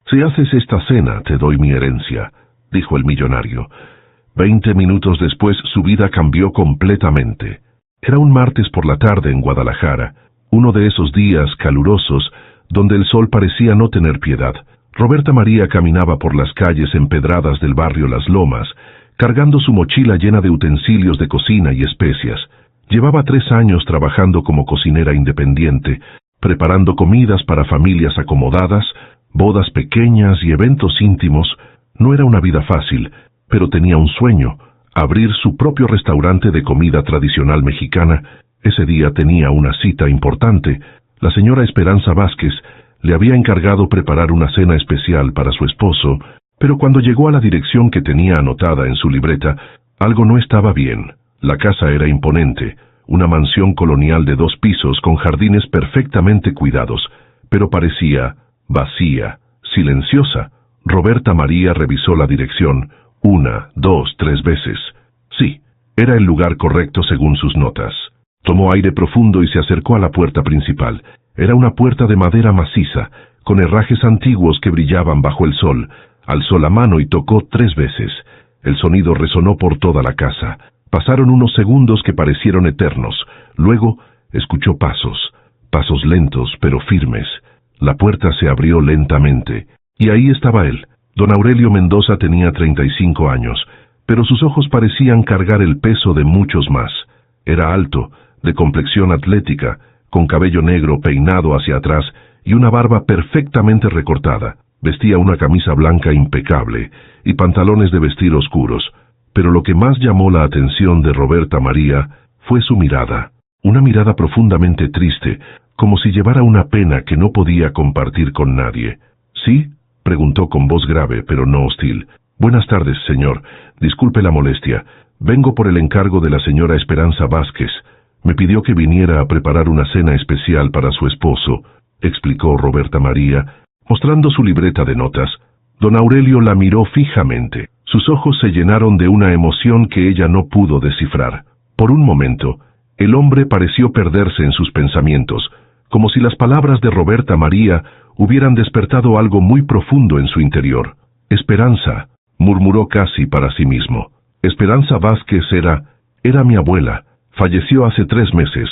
Si haces esta cena, te doy mi herencia, dijo el millonario. 20 minutos después su vida cambió completamente. Era un martes por la tarde en Guadalajara, uno de esos días calurosos donde el sol parecía no tener piedad. Roberta María caminaba por las calles empedradas del barrio Las Lomas, cargando su mochila llena de utensilios de cocina y especias. Llevaba 3 años trabajando como cocinera independiente, preparando comidas para familias acomodadas, bodas pequeñas y eventos íntimos. No era una vida fácil, pero tenía un sueño: abrir su propio restaurante de comida tradicional mexicana. Ese día tenía una cita importante. La señora Esperanza Vázquez le había encargado preparar una cena especial para su esposo, pero cuando llegó a la dirección que tenía anotada en su libreta, algo no estaba bien. La casa era imponente, una mansión colonial de 2 pisos con jardines perfectamente cuidados, pero parecía vacía, silenciosa. Roberta María revisó la dirección 1, 2, 3 veces. Sí, era el lugar correcto según sus notas. Tomó aire profundo y se acercó a la puerta principal. Era una puerta de madera maciza, con herrajes antiguos que brillaban bajo el sol. Alzó la mano y tocó 3 veces. El sonido resonó por toda la casa. Pasaron unos segundos que parecieron eternos. Luego escuchó pasos lentos pero firmes. La puerta se abrió lentamente, y ahí estaba él. Don Aurelio Mendoza tenía 35 años, pero sus ojos parecían cargar el peso de muchos más. Era alto, de complexión atlética, con cabello negro peinado hacia atrás y una barba perfectamente recortada. Vestía una camisa blanca impecable y pantalones de vestir oscuros, pero lo que más llamó la atención de Roberta María fue su mirada, una mirada profundamente triste, como si llevara una pena que no podía compartir con nadie. ¿Sí?, preguntó con voz grave, pero no hostil. Buenas tardes, señor. Disculpe la molestia. Vengo por el encargo de la señora Esperanza Vázquez. Me pidió que viniera a preparar una cena especial para su esposo, explicó Roberta María, mostrando su libreta de notas. Don Aurelio la miró fijamente. Sus ojos se llenaron de una emoción que ella no pudo descifrar. Por un momento, el hombre pareció perderse en sus pensamientos, como si las palabras de Roberta María hubieran despertado algo muy profundo en su interior. Esperanza, murmuró casi para sí mismo. Esperanza Vázquez era mi abuela. Falleció hace 3 meses.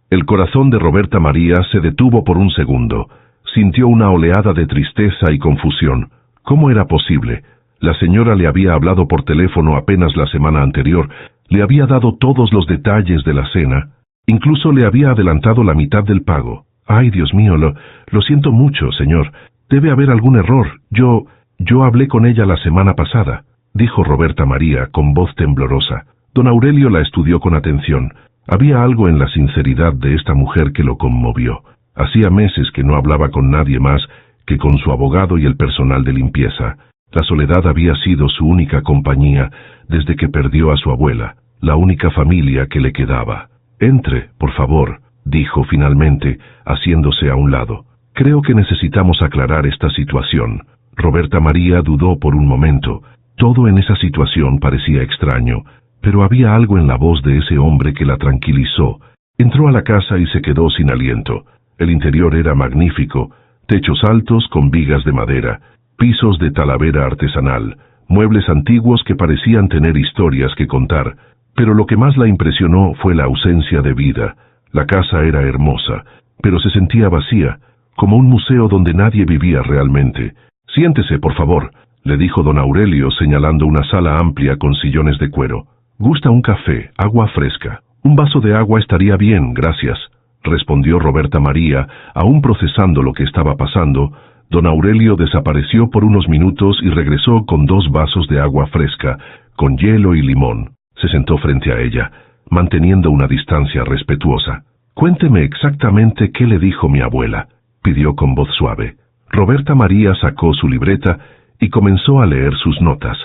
El corazón de Roberta María se detuvo por un segundo. Sintió una oleada de tristeza y confusión. ¿Cómo era posible? La señora le había hablado por teléfono apenas la semana anterior, le había dado todos los detalles de la cena, incluso le había adelantado la mitad del pago. Ay, Dios mío, lo siento mucho, señor. Debe haber algún error. Yo hablé con ella la semana pasada, dijo Roberta María con voz temblorosa. Don Aurelio la estudió con atención. Había algo en la sinceridad de esta mujer que lo conmovió. Hacía meses que no hablaba con nadie más que con su abogado y el personal de limpieza. La soledad había sido su única compañía desde que perdió a su abuela, la única familia que le quedaba. Entre, por favor, dijo finalmente, haciéndose a un lado. Creo que necesitamos aclarar esta situación. Roberta María dudó por un momento. Todo en esa situación parecía extraño, pero había algo en la voz de ese hombre que la tranquilizó. Entró a la casa y se quedó sin aliento. El interior era magnífico, techos altos con vigas de madera, pisos de talavera artesanal, muebles antiguos que parecían tener historias que contar, pero lo que más la impresionó fue la ausencia de vida. La casa era hermosa, pero se sentía vacía, como un museo donde nadie vivía realmente. Siéntese, por favor, le dijo don Aurelio señalando una sala amplia con sillones de cuero. ¿Gusta un café, agua fresca? Un vaso de agua estaría bien, gracias, respondió Roberta María, aún procesando lo que estaba pasando. Don Aurelio desapareció por unos minutos y regresó con 2 vasos de agua fresca, con hielo y limón. Se sentó frente a ella, manteniendo una distancia respetuosa. Cuénteme exactamente qué le dijo mi abuela, pidió con voz suave. Roberta María sacó su libreta y comenzó a leer sus notas.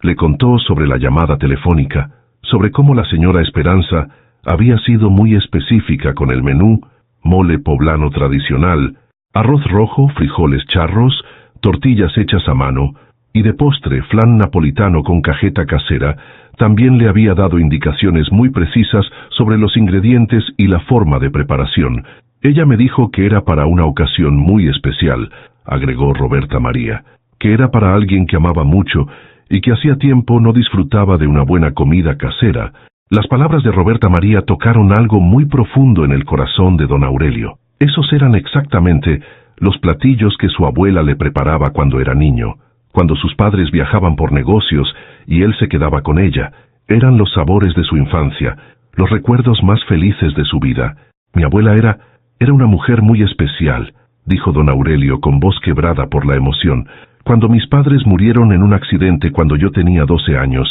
Le contó sobre la llamada telefónica, sobre cómo la señora Esperanza había sido muy específica con el menú: mole poblano tradicional, arroz rojo, frijoles charros, tortillas hechas a mano, y de postre flan napolitano con cajeta casera. También le había dado indicaciones muy precisas sobre los ingredientes y la forma de preparación. Ella me dijo que era para una ocasión muy especial, agregó Roberta María. que era para alguien que amaba mucho y que hacía tiempo no disfrutaba de una buena comida casera. Las palabras de Roberta María tocaron algo muy profundo en el corazón de don Aurelio. Esos eran exactamente los platillos que su abuela le preparaba cuando era niño, cuando sus padres viajaban por negocios y él se quedaba con ella. Eran los sabores de su infancia, los recuerdos más felices de su vida. Mi abuela era una mujer muy especial, dijo don Aurelio con voz quebrada por la emoción. Cuando mis padres murieron en un accidente cuando yo tenía 12 años,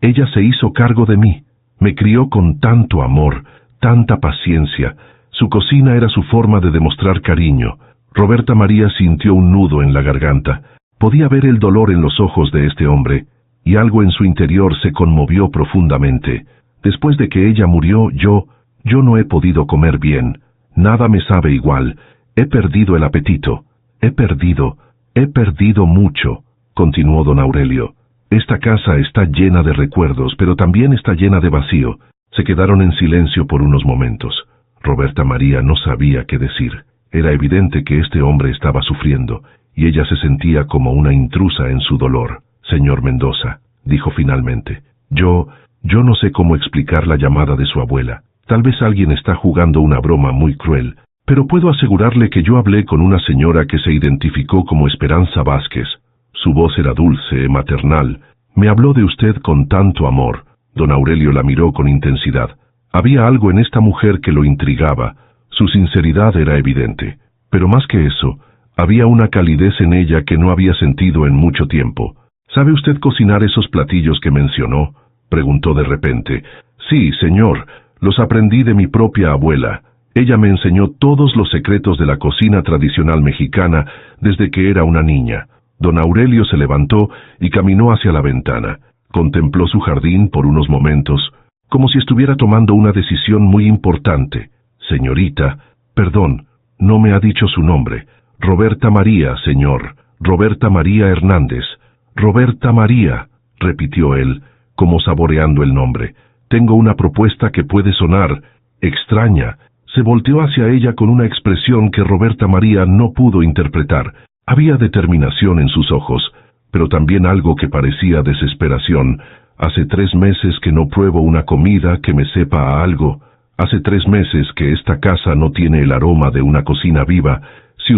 ella se hizo cargo de mí. Me crió con tanto amor, tanta paciencia. Su cocina era su forma de demostrar cariño. Roberta María sintió un nudo en la garganta. Podía ver el dolor en los ojos de este hombre, y algo en su interior se conmovió profundamente. Después de que ella murió, yo no he podido comer bien. Nada me sabe igual. He perdido el apetito. He perdido mucho, continuó don Aurelio. Esta casa está llena de recuerdos, pero también está llena de vacío. Se quedaron en silencio por unos momentos. Roberta María no sabía qué decir. Era evidente que este hombre estaba sufriendo, y ella se sentía como una intrusa en su dolor. Señor Mendoza, dijo finalmente, yo no sé cómo explicar la llamada de su abuela. Tal vez alguien está jugando una broma muy cruel, pero puedo asegurarle que yo hablé con una señora que se identificó como Esperanza Vázquez. Su voz era dulce, maternal. Me habló de usted con tanto amor. Don Aurelio la miró con intensidad. Había algo en esta mujer que lo intrigaba. Su sinceridad era evidente. Pero más que eso, había una calidez en ella que no había sentido en mucho tiempo. ¿Sabe usted cocinar esos platillos que mencionó?, preguntó de repente. Sí, señor, los aprendí de mi propia abuela. Ella me enseñó todos los secretos de la cocina tradicional mexicana desde que era una niña. Don Aurelio se levantó y caminó hacia la ventana. Contempló su jardín por unos momentos, como si estuviera tomando una decisión muy importante. Señorita, perdón, no me ha dicho su nombre. Roberta María, señor. Roberta María Hernández. Roberta María, repitió él, como saboreando el nombre. Tengo una propuesta que puede sonar extraña. Se volteó hacia ella con una expresión que Roberta María no pudo interpretar. Había determinación en sus ojos, pero también algo que parecía desesperación. Hace 3 meses que no pruebo una comida que me sepa a algo. Hace 3 meses que esta casa no tiene el aroma de una cocina viva. Si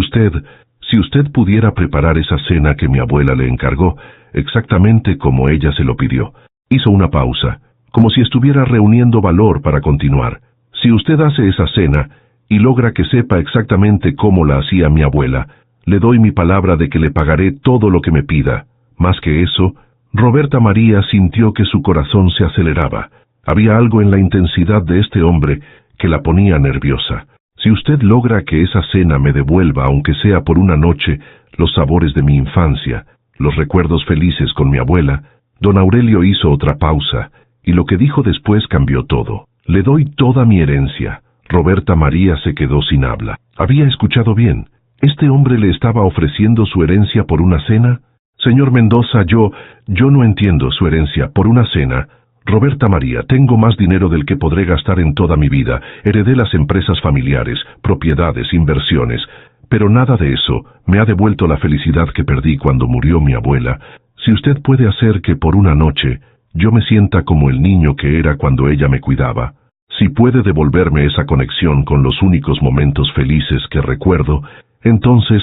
usted pudiera preparar esa cena que mi abuela le encargó, exactamente como ella se lo pidió. Hizo una pausa, como si estuviera reuniendo valor para continuar. Si usted hace esa cena y logra que sepa exactamente cómo la hacía mi abuela, le doy mi palabra de que le pagaré todo lo que me pida. Más que eso, Roberta María sintió que su corazón se aceleraba. Había algo en la intensidad de este hombre que la ponía nerviosa. Si usted logra que esa cena me devuelva, aunque sea por una noche, los sabores de mi infancia, los recuerdos felices con mi abuela. Don Aurelio hizo otra pausa, y lo que dijo después cambió todo. Le doy toda mi herencia. Roberta María se quedó sin habla. Había escuchado bien. ¿Este hombre le estaba ofreciendo su herencia por una cena? Señor Mendoza, yo no entiendo su herencia por una cena. Roberta María, tengo más dinero del que podré gastar en toda mi vida. Heredé las empresas familiares, propiedades, inversiones. Pero nada de eso me ha devuelto la felicidad que perdí cuando murió mi abuela. Si usted puede hacer que por una noche yo me sienta como el niño que era cuando ella me cuidaba, si puede devolverme esa conexión con los únicos momentos felices que recuerdo, entonces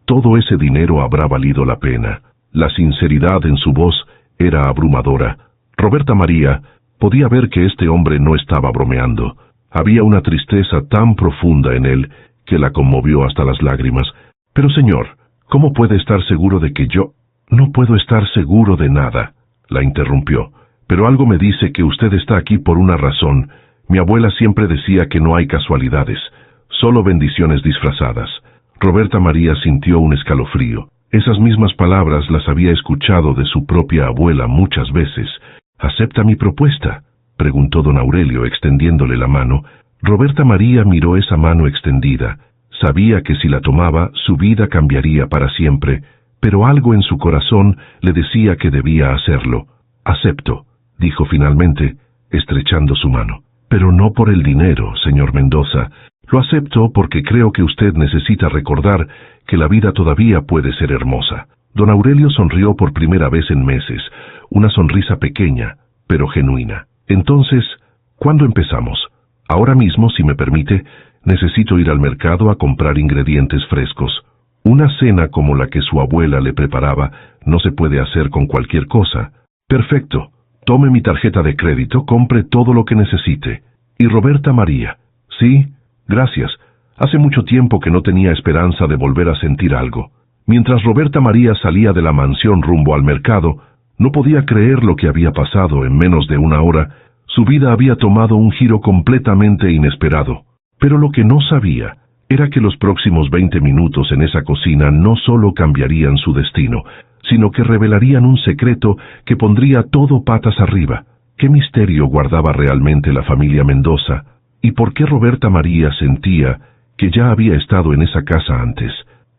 todo ese dinero habrá valido la pena. La sinceridad en su voz era abrumadora. Roberta María podía ver que este hombre no estaba bromeando. Había una tristeza tan profunda en él que la conmovió hasta las lágrimas. Pero señor, ¿cómo puede estar seguro de que yo? No puedo estar seguro de nada, la interrumpió. Pero algo me dice que usted está aquí por una razón. Mi abuela siempre decía que no hay casualidades, solo bendiciones disfrazadas. Roberta María sintió un escalofrío. Esas mismas palabras las había escuchado de su propia abuela muchas veces. ¿Acepta mi propuesta?, preguntó don Aurelio extendiéndole la mano. Roberta María miró esa mano extendida. Sabía que si la tomaba, su vida cambiaría para siempre, pero algo en su corazón le decía que debía hacerlo. Acepto, dijo finalmente, estrechando su mano. Pero no por el dinero, señor Mendoza. Lo acepto porque creo que usted necesita recordar que la vida todavía puede ser hermosa. Don Aurelio sonrió por primera vez en meses, una sonrisa pequeña, pero genuina. Entonces, ¿cuándo empezamos? Ahora mismo, si me permite, necesito ir al mercado a comprar ingredientes frescos. Una cena como la que su abuela le preparaba no se puede hacer con cualquier cosa. Perfecto. Tome mi tarjeta de crédito, compre todo lo que necesite. ¿Y Roberta María? Sí, gracias. Hace mucho tiempo que no tenía esperanza de volver a sentir algo. Mientras Roberta María salía de la mansión rumbo al mercado, no podía creer lo que había pasado en menos de una hora. Su vida había tomado un giro completamente inesperado. Pero lo que no sabía era que los próximos 20 minutos en esa cocina no solo cambiarían su destino, sino que revelarían un secreto que pondría todo patas arriba. ¿Qué misterio guardaba realmente la familia Mendoza? ¿Y por qué Roberta María sentía que ya había estado en esa casa antes?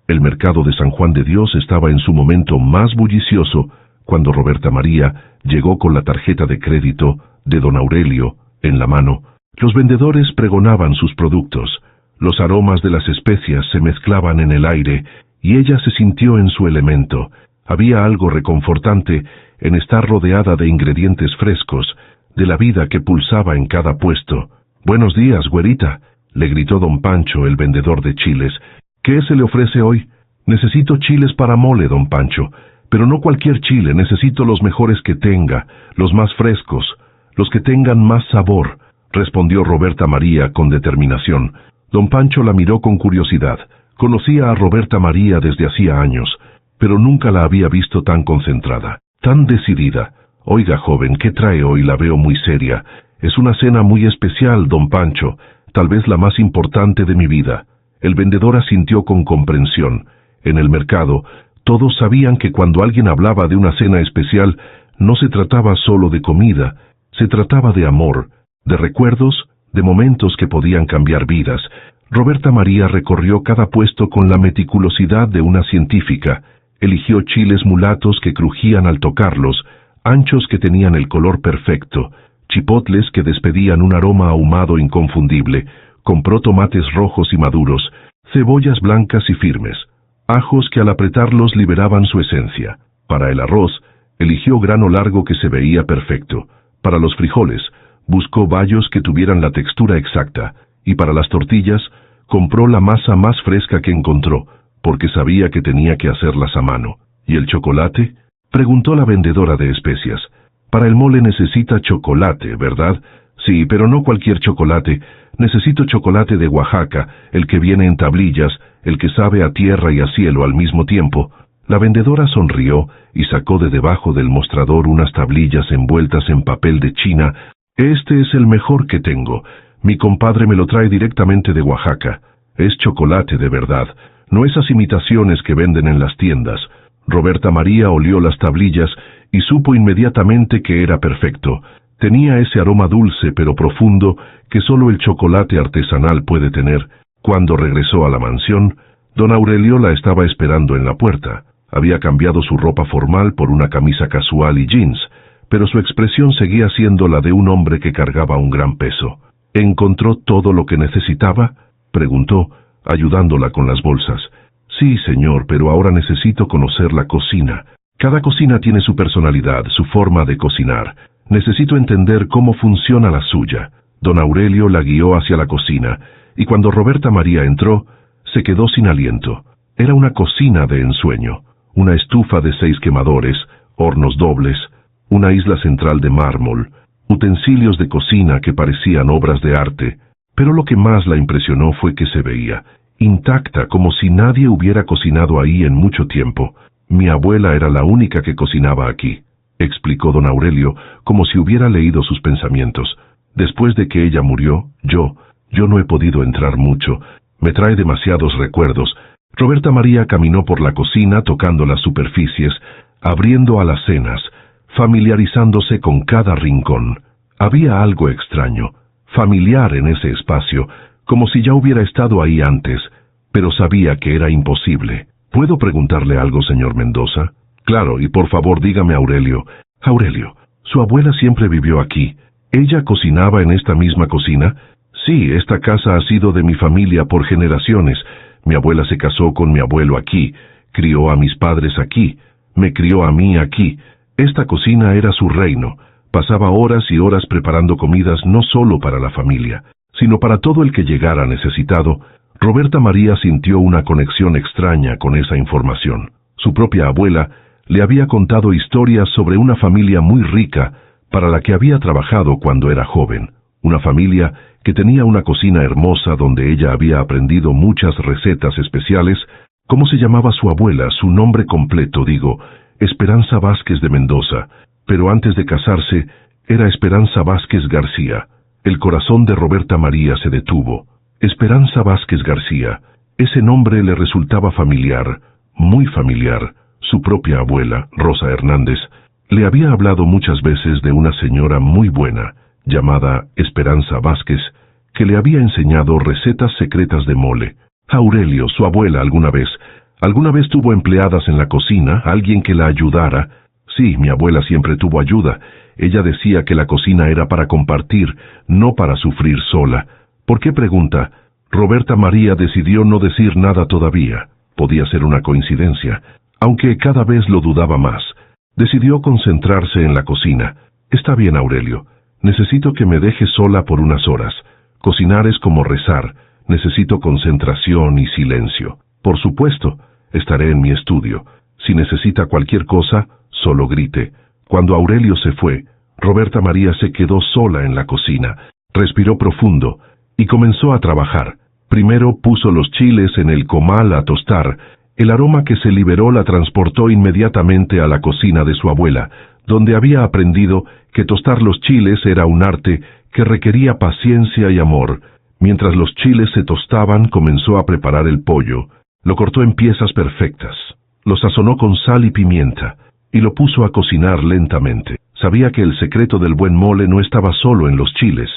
El mercado de San Juan de Dios estaba en su momento más bullicioso cuando Roberta María llegó con la tarjeta de crédito de don Aurelio en la mano. Los vendedores pregonaban sus productos. Los aromas de las especias se mezclaban en el aire y ella se sintió en su elemento. Había algo reconfortante en estar rodeada de ingredientes frescos, de la vida que pulsaba en cada puesto. «Buenos días, güerita», le gritó don Pancho, el vendedor de chiles. «¿Qué se le ofrece hoy?» «Necesito chiles para mole, don Pancho, pero no cualquier chile, necesito los mejores que tenga, los más frescos, los que tengan más sabor», respondió Roberta María con determinación. Don Pancho la miró con curiosidad. Conocía a Roberta María desde hacía años, pero nunca la había visto tan concentrada, tan decidida. «Oiga, joven, ¿qué trae hoy? La veo muy seria. Es una cena muy especial, don Pancho, tal vez la más importante de mi vida». El vendedor asintió con comprensión. En el mercado, todos sabían que cuando alguien hablaba de una cena especial, no se trataba solo de comida, se trataba de amor, de recuerdos, de momentos que podían cambiar vidas. Roberta María recorrió cada puesto con la meticulosidad de una científica. Eligió chiles mulatos que crujían al tocarlos, anchos que tenían el color perfecto, chipotles que despedían un aroma ahumado inconfundible. Compró tomates rojos y maduros, cebollas blancas y firmes, ajos que al apretarlos liberaban su esencia. Para el arroz, eligió grano largo que se veía perfecto. Para los frijoles, buscó bayos que tuvieran la textura exacta. Y para las tortillas, compró la masa más fresca que encontró, porque sabía que tenía que hacerlas a mano. ¿Y el chocolate?, preguntó la vendedora de especias. «Para el mole necesita chocolate, ¿verdad?» «Sí, pero no cualquier chocolate. Necesito chocolate de Oaxaca, el que viene en tablillas, el que sabe a tierra y a cielo al mismo tiempo». La vendedora sonrió y sacó de debajo del mostrador unas tablillas envueltas en papel de China. «Este es el mejor que tengo. Mi compadre me lo trae directamente de Oaxaca. Es chocolate de verdad, no esas imitaciones que venden en las tiendas». Roberta María olió las tablillas y supo inmediatamente que era perfecto. Tenía ese aroma dulce pero profundo que solo el chocolate artesanal puede tener. Cuando regresó a la mansión, don Aurelio la estaba esperando en la puerta. Había cambiado su ropa formal por una camisa casual y jeans, pero su expresión seguía siendo la de un hombre que cargaba un gran peso. «¿Encontró todo lo que necesitaba?», preguntó, ayudándola con las bolsas. «Sí, señor, pero ahora necesito conocer la cocina. Cada cocina tiene su personalidad, su forma de cocinar. Necesito entender cómo funciona la suya». Don Aurelio la guió hacia la cocina, y cuando Roberta María entró, se quedó sin aliento. Era una cocina de ensueño, una estufa de 6 quemadores, hornos dobles, una isla central de mármol, utensilios de cocina que parecían obras de arte. Pero lo que más la impresionó fue que se veía intacta, como si nadie hubiera cocinado ahí en mucho tiempo. «Mi abuela era la única que cocinaba aquí», explicó don Aurelio, como si hubiera leído sus pensamientos. «Después de que ella murió, yo no he podido entrar mucho. Me trae demasiados recuerdos». Roberta María caminó por la cocina tocando las superficies, abriendo alacenas, familiarizándose con cada rincón. Había algo extraño, familiar en ese espacio, como si ya hubiera estado ahí antes, pero sabía que era imposible. «¿Puedo preguntarle algo, señor Mendoza?» «Claro, y por favor dígame, Aurelio». «Aurelio, su abuela siempre vivió aquí. ¿Ella cocinaba en esta misma cocina?» «Sí, esta casa ha sido de mi familia por generaciones. Mi abuela se casó con mi abuelo aquí, crió a mis padres aquí. Me crió a mí aquí. Esta cocina era su reino. Pasaba horas y horas preparando comidas no solo para la familia, sino para todo el que llegara necesitado. Roberta María sintió una conexión extraña con esa información. Su propia abuela le había contado historias sobre una familia muy rica para la que había trabajado cuando era joven. Una familia que tenía una cocina hermosa donde ella había aprendido muchas recetas especiales. ¿Cómo se llamaba su abuela? Su nombre completo, Esperanza Vázquez de Mendoza. Pero antes de casarse, era Esperanza Vázquez García. El corazón de Roberta María se detuvo. Esperanza Vázquez García. Ese nombre le resultaba familiar, muy familiar. Su propia abuela, Rosa Hernández, le había hablado muchas veces de una señora muy buena, llamada Esperanza Vázquez, que le había enseñado recetas secretas de mole. Aurelio, su abuela, alguna vez tuvo empleadas en la cocina, alguien que la ayudara. Sí, mi abuela siempre tuvo ayuda. Ella decía que la cocina era para compartir, no para sufrir sola. ¿Por qué pregunta? Roberta María decidió no decir nada todavía. Podía ser una coincidencia, aunque cada vez lo dudaba más. Decidió concentrarse en la cocina. Está bien, Aurelio. Necesito que me dejes sola por unas horas. Cocinar es como rezar. Necesito concentración y silencio. Por supuesto, estaré en mi estudio. Si necesita cualquier cosa, solo grite. Cuando Aurelio se fue, Roberta María se quedó sola en la cocina. Respiró profundo y comenzó a trabajar. Primero puso los chiles en el comal a tostar. El aroma que se liberó la transportó inmediatamente a la cocina de su abuela, donde había aprendido que tostar los chiles era un arte que requería paciencia y amor. Mientras los chiles se tostaban, comenzó a preparar el pollo. Lo cortó en piezas perfectas. Lo sazonó con sal y pimienta, y lo puso a cocinar lentamente. Sabía que el secreto del buen mole no estaba solo en los chiles,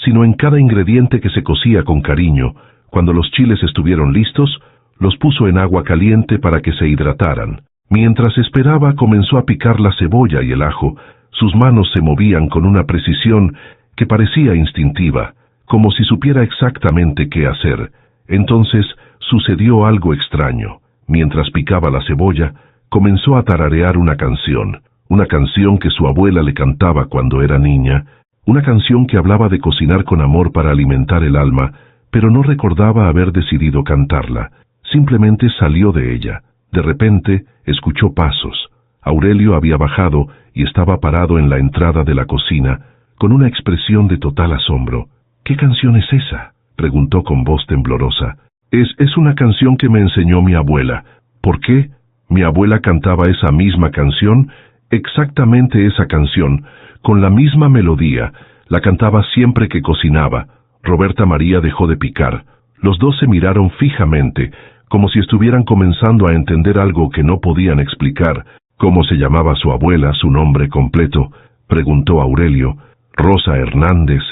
sino en cada ingrediente que se cocía con cariño. Cuando los chiles estuvieron listos, los puso en agua caliente para que se hidrataran. Mientras esperaba, comenzó a picar la cebolla y el ajo. Sus manos se movían con una precisión que parecía instintiva, como si supiera exactamente qué hacer. Entonces sucedió algo extraño. Mientras picaba la cebolla, comenzó a tararear una canción que su abuela le cantaba cuando era niña, una canción que hablaba de cocinar con amor para alimentar el alma, pero no recordaba haber decidido cantarla. Simplemente salió de ella. De repente, escuchó pasos. Aurelio había bajado y estaba parado en la entrada de la cocina, con una expresión de total asombro. «¿Qué canción es esa?», preguntó con voz temblorosa. Es una canción que me enseñó mi abuela». «¿Por qué? ¿Mi abuela cantaba esa misma canción?». «Exactamente esa canción, con la misma melodía. La cantaba siempre que cocinaba». Roberta María dejó de picar. Los dos se miraron fijamente, como si estuvieran comenzando a entender algo que no podían explicar. «¿Cómo se llamaba su abuela, su nombre completo?», preguntó Aurelio. «Rosa Hernández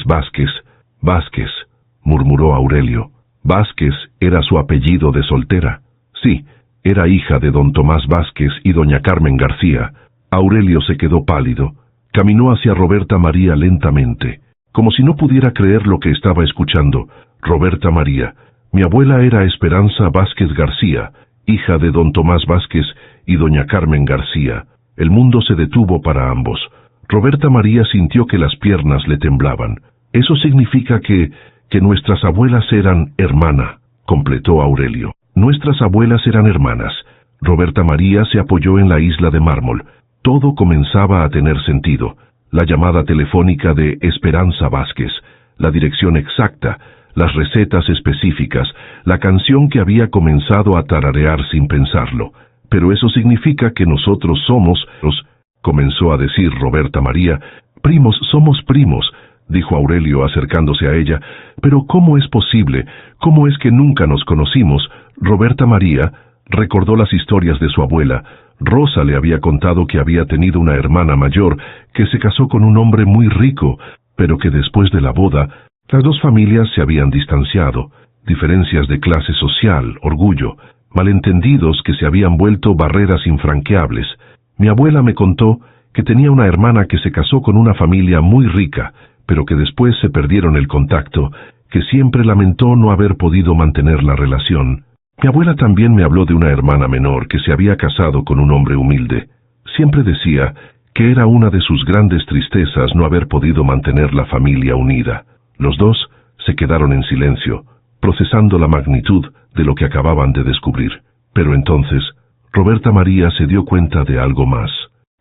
Vázquez». «Vázquez», murmuró Aurelio. «Vázquez era su apellido de soltera». «Sí, era hija de don Tomás Vázquez y doña Carmen García». Aurelio se quedó pálido. Caminó hacia Roberta María lentamente, como si no pudiera creer lo que estaba escuchando. «Roberta María, mi abuela era Esperanza Vázquez García, hija de don Tomás Vázquez y doña Carmen García». El mundo se detuvo para ambos. Roberta María sintió que las piernas le temblaban. «Eso significa que nuestras abuelas eran hermana», completó Aurelio. «Nuestras abuelas eran hermanas». Roberta María se apoyó en la isla de mármol. Todo comenzaba a tener sentido. La llamada telefónica de Esperanza Vázquez, la dirección exacta, las recetas específicas, la canción que había comenzado a tararear sin pensarlo. «Pero eso significa que nosotros somos», comenzó a decir Roberta María. Somos primos», dijo Aurelio acercándose a ella. «Pero ¿cómo es posible? ¿Cómo es que nunca nos conocimos?» Roberta María recordó las historias de su abuela. Rosa le había contado que había tenido una hermana mayor que se casó con un hombre muy rico, pero que después de la boda, las dos familias se habían distanciado. Diferencias de clase social, orgullo, malentendidos que se habían vuelto barreras infranqueables. Mi abuela me contó que tenía una hermana que se casó con una familia muy rica, pero que después se perdieron el contacto, que siempre lamentó no haber podido mantener la relación. Mi abuela también me habló de una hermana menor que se había casado con un hombre humilde. Siempre decía que era una de sus grandes tristezas no haber podido mantener la familia unida. Los dos se quedaron en silencio, procesando la magnitud de lo que acababan de descubrir. Pero entonces, Roberta María se dio cuenta de algo más.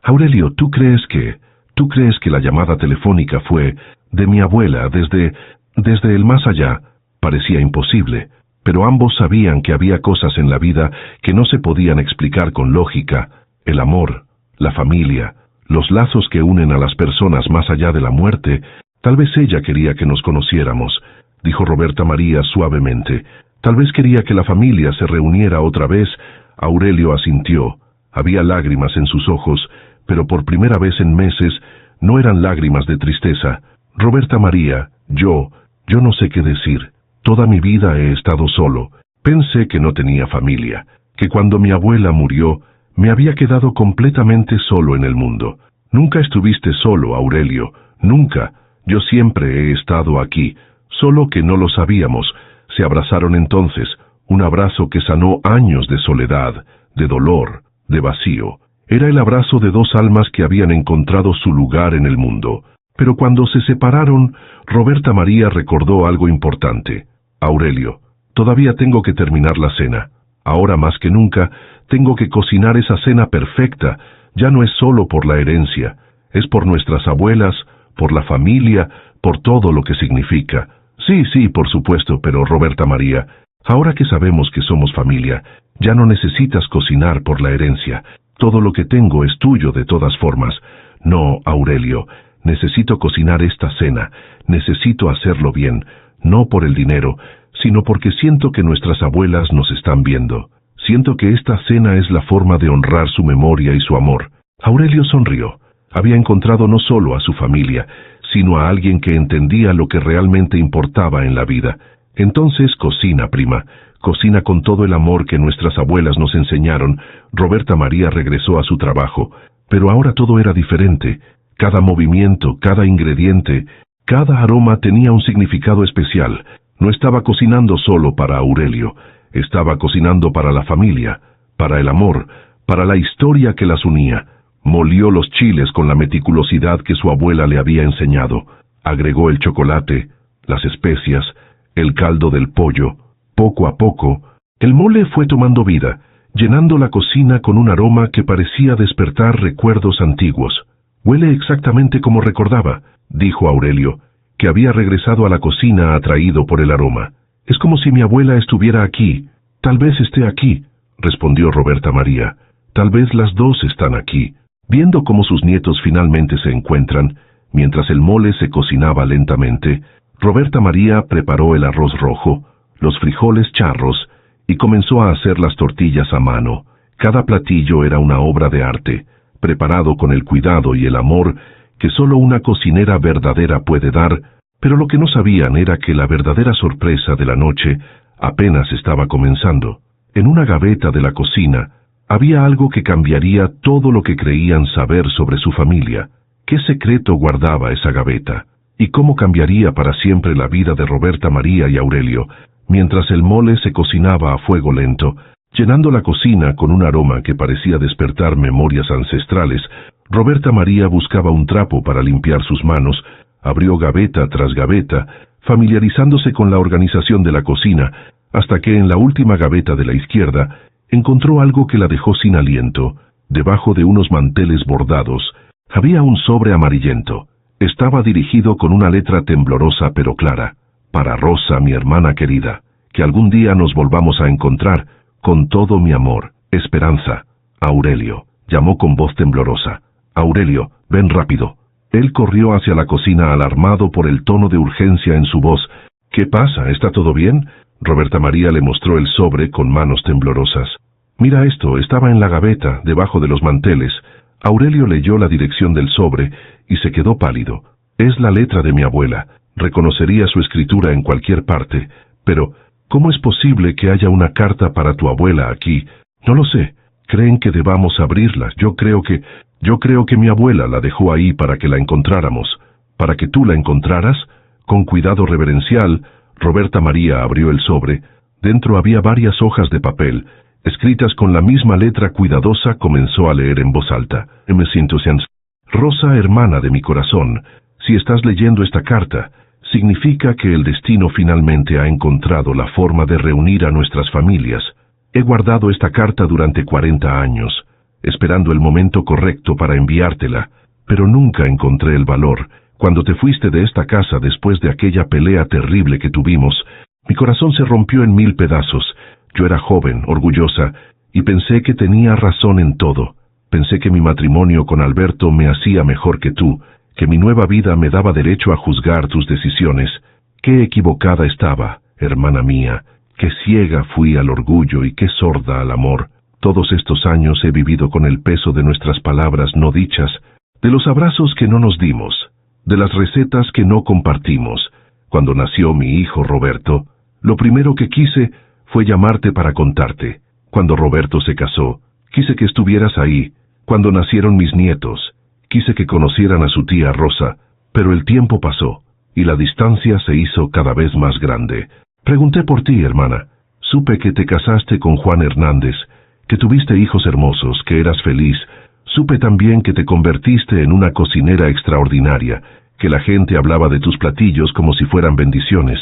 Aurelio, ¿tú crees que la llamada telefónica fue de mi abuela desde el más allá? Parecía imposible, pero ambos sabían que había cosas en la vida que no se podían explicar con lógica: el amor, la familia, los lazos que unen a las personas más allá de la muerte. Tal vez ella quería que nos conociéramos, dijo Roberta María suavemente. Tal vez quería que la familia se reuniera otra vez. Aurelio asintió. Había lágrimas en sus ojos, pero por primera vez en meses no eran lágrimas de tristeza. Roberta María, yo no sé qué decir. Toda mi vida he estado solo. Pensé que no tenía familia, que cuando mi abuela murió, me había quedado completamente solo en el mundo. Nunca estuviste solo, Aurelio, nunca. Yo siempre he estado aquí, solo que no lo sabíamos. Se abrazaron entonces, un abrazo que sanó años de soledad, de dolor, de vacío. Era el abrazo de dos almas que habían encontrado su lugar en el mundo. Pero cuando se separaron, Roberta María recordó algo importante. Aurelio, todavía tengo que terminar la cena. Ahora más que nunca, tengo que cocinar esa cena perfecta. Ya no es solo por la herencia, es por nuestras abuelas, por la familia, por todo lo que significa. Sí, por supuesto, pero Roberta María, ahora que sabemos que somos familia, ya no necesitas cocinar por la herencia. Todo lo que tengo es tuyo de todas formas. No, Aurelio, necesito cocinar esta cena, necesito hacerlo bien, no por el dinero, sino porque siento que nuestras abuelas nos están viendo. Siento que esta cena es la forma de honrar su memoria y su amor. Aurelio sonrió. Había encontrado no solo a su familia, sino a alguien que entendía lo que realmente importaba en la vida. Entonces cocina, prima. Cocina con todo el amor que nuestras abuelas nos enseñaron. Roberta María regresó a su trabajo, pero ahora todo era diferente. Cada movimiento, cada ingrediente, cada aroma tenía un significado especial. No estaba cocinando solo para Aurelio, estaba cocinando para la familia, para el amor, para la historia que las unía. Molió los chiles con la meticulosidad que su abuela le había enseñado. Agregó el chocolate, las especias, el caldo del pollo. Poco a poco, el mole fue tomando vida, llenando la cocina con un aroma que parecía despertar recuerdos antiguos. Huele exactamente como recordaba, dijo Aurelio, que había regresado a la cocina atraído por el aroma. Es como si mi abuela estuviera aquí. Tal vez esté aquí, respondió Roberta María. Tal vez las dos están aquí. Viendo cómo sus nietos finalmente se encuentran, mientras el mole se cocinaba lentamente, Roberta María preparó el arroz rojo, los frijoles charros, y comenzó a hacer las tortillas a mano. Cada platillo era una obra de arte, preparado con el cuidado y el amor que solo una cocinera verdadera puede dar, pero lo que no sabían era que la verdadera sorpresa de la noche apenas estaba comenzando. En una gaveta de la cocina había algo que cambiaría todo lo que creían saber sobre su familia. ¿Qué secreto guardaba esa gaveta? ¿Y cómo cambiaría para siempre la vida de Roberta María y Aurelio, mientras el mole se cocinaba a fuego lento, llenando la cocina con un aroma que parecía despertar memorias ancestrales? Roberta María buscaba un trapo para limpiar sus manos, abrió gaveta tras gaveta, familiarizándose con la organización de la cocina, hasta que en la última gaveta de la izquierda encontró algo que la dejó sin aliento. Debajo de unos manteles bordados había un sobre amarillento. Estaba dirigido con una letra temblorosa pero clara: para Rosa, mi hermana querida, que algún día nos volvamos a encontrar, con todo mi amor, Esperanza. Aurelio, llamó con voz temblorosa. Aurelio, ven rápido. Él corrió hacia la cocina alarmado por el tono de urgencia en su voz. ¿Qué pasa? ¿Está todo bien? Roberta María le mostró el sobre con manos temblorosas. Mira esto, estaba en la gaveta, debajo de los manteles. Aurelio leyó la dirección del sobre y se quedó pálido. Es la letra de mi abuela. Reconocería su escritura en cualquier parte. Pero, ¿cómo es posible que haya una carta para tu abuela aquí? No lo sé. Creen que debamos abrirla. Yo creo que mi abuela la dejó ahí para que la encontráramos. ¿Para que tú la encontraras? Con cuidado reverencial, Roberta María abrió el sobre, Dentro había varias hojas de papel, escritas con la misma letra cuidadosa. Comenzó a leer en voz alta. Me siento Rosa, hermana de mi corazón, si estás leyendo esta carta, significa que el destino finalmente ha encontrado la forma de reunir a nuestras familias. He guardado esta carta durante 40 años, esperando el momento correcto para enviártela, pero nunca encontré el valor. Cuando te fuiste de esta casa después de aquella pelea terrible que tuvimos, mi corazón se rompió en 1000 pedazos. Yo era joven, orgullosa, y pensé que tenía razón en todo. Pensé que mi matrimonio con Alberto me hacía mejor que tú, que mi nueva vida me daba derecho a juzgar tus decisiones. Qué equivocada estaba, hermana mía, qué ciega fui al orgullo y qué sorda al amor. Todos estos años he vivido con el peso de nuestras palabras no dichas, de los abrazos que no nos dimos, de las recetas que no compartimos. Cuando nació mi hijo Roberto, lo primero que quise fue llamarte para contarte. Cuando Roberto se casó, quise que estuvieras ahí. Cuando nacieron mis nietos, quise que conocieran a su tía Rosa, pero el tiempo pasó, y la distancia se hizo cada vez más grande. Pregunté por ti, hermana. Supe que te casaste con Juan Hernández, que tuviste hijos hermosos, que eras feliz. Supe también que te convertiste en una cocinera extraordinaria, que la gente hablaba de tus platillos como si fueran bendiciones.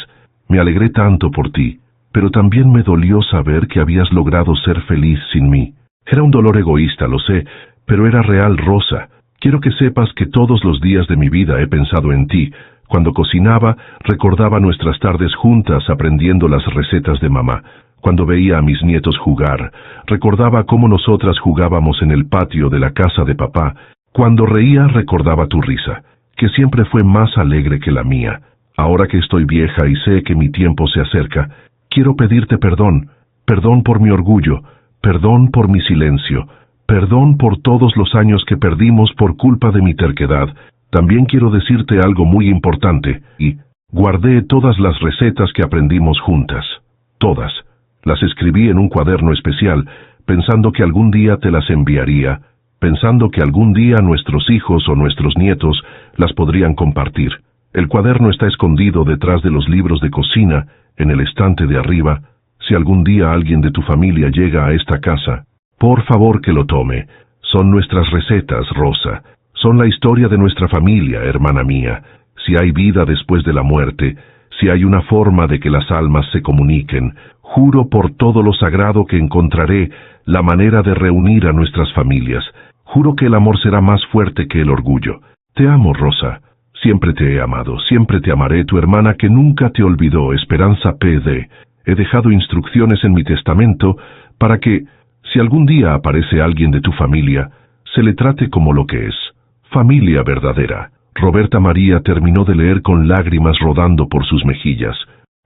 Me alegré tanto por ti, pero también me dolió saber que habías logrado ser feliz sin mí. Era un dolor egoísta, lo sé, pero era real, Rosa. Quiero que sepas que todos los días de mi vida he pensado en ti. Cuando cocinaba, recordaba nuestras tardes juntas aprendiendo las recetas de mamá. Cuando veía a mis nietos jugar, recordaba cómo nosotras jugábamos en el patio de la casa de papá. Cuando reía, recordaba tu risa, que siempre fue más alegre que la mía. Ahora que estoy vieja y sé que mi tiempo se acerca, quiero pedirte perdón. Perdón por mi orgullo, perdón por mi silencio, perdón por todos los años que perdimos por culpa de mi terquedad. También quiero decirte algo muy importante, y guardé todas las recetas que aprendimos juntas. Todas. Las escribí en un cuaderno especial, pensando que algún día te las enviaría, pensando que algún día nuestros hijos o nuestros nietos las podrían compartir. El cuaderno está escondido detrás de los libros de cocina, en el estante de arriba. Si algún día alguien de tu familia llega a esta casa, por favor que lo tome. Son nuestras recetas, Rosa. Son la historia de nuestra familia, hermana mía. Si hay vida después de la muerte, si hay una forma de que las almas se comuniquen, juro por todo lo sagrado que encontraré la manera de reunir a nuestras familias. Juro que el amor será más fuerte que el orgullo. Te amo, Rosa. Siempre te he amado, siempre te amaré, tu hermana que nunca te olvidó, Esperanza P.D. He dejado instrucciones en mi testamento para que, si algún día aparece alguien de tu familia, se le trate como lo que es, familia verdadera. Roberta María terminó de leer con lágrimas rodando por sus mejillas.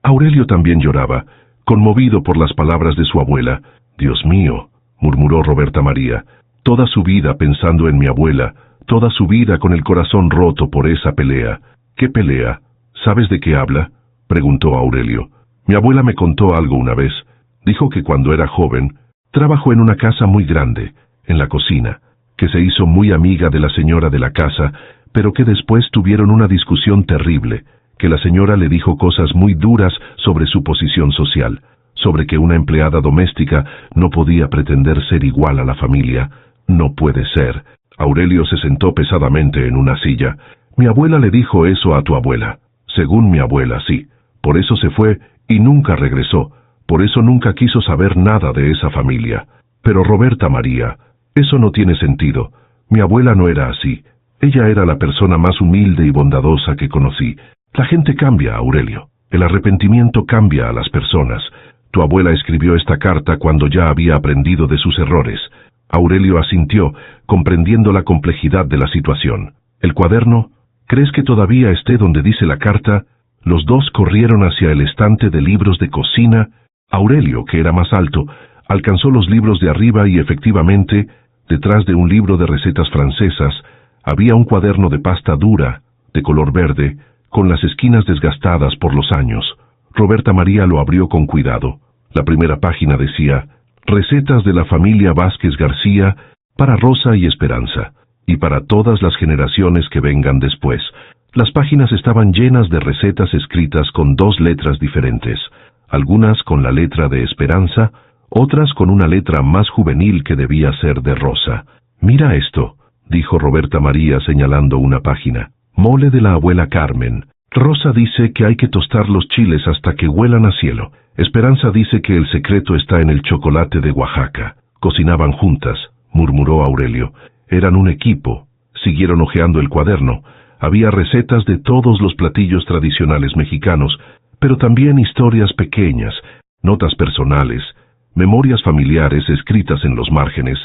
Aurelio también lloraba, conmovido por las palabras de su abuela. Dios mío, murmuró Roberta María, toda su vida pensando en mi abuela, toda su vida con el corazón roto por esa pelea. ¿Qué pelea? ¿Sabes de qué habla?, preguntó Aurelio. Mi abuela me contó algo una vez. Dijo que cuando era joven, trabajó en una casa muy grande, en la cocina, que se hizo muy amiga de la señora de la casa, pero que después tuvieron una discusión terrible, que la señora le dijo cosas muy duras sobre su posición social, sobre que una empleada doméstica no podía pretender ser igual a la familia. No puede ser. Aurelio se sentó pesadamente en una silla. Mi abuela le dijo eso a tu abuela. Según mi abuela, sí. Por eso se fue y nunca regresó. Por eso nunca quiso saber nada de esa familia. Pero Roberta María, eso no tiene sentido. Mi abuela no era así. Ella era la persona más humilde y bondadosa que conocí. La gente cambia, Aurelio. El arrepentimiento cambia a las personas. Tu abuela escribió esta carta cuando ya había aprendido de sus errores. Aurelio asintió, comprendiendo la complejidad de la situación. ¿El cuaderno? ¿Crees que todavía esté donde dice la carta? Los dos corrieron hacia el estante de libros de cocina. Aurelio, que era más alto, alcanzó los libros de arriba y efectivamente, detrás de un libro de recetas francesas, había un cuaderno de pasta dura, de color verde, con las esquinas desgastadas por los años. Roberta María lo abrió con cuidado. La primera página decía: recetas de la familia Vázquez García para Rosa y Esperanza, y para todas las generaciones que vengan después. Las páginas estaban llenas de recetas escritas con 2 letras diferentes. algunas con la letra de Esperanza, otras con una letra más juvenil que debía ser de Rosa. «Mira esto», dijo Roberta María señalando una página. «Mole de la abuela Carmen. Rosa dice que hay que tostar los chiles hasta que huelan a cielo. Esperanza dice que el secreto está en el chocolate de Oaxaca. Cocinaban juntas», murmuró Aurelio. «Eran un equipo». Siguieron hojeando el cuaderno. Había recetas de todos los platillos tradicionales mexicanos, pero también historias pequeñas, notas personales, memorias familiares escritas en los márgenes.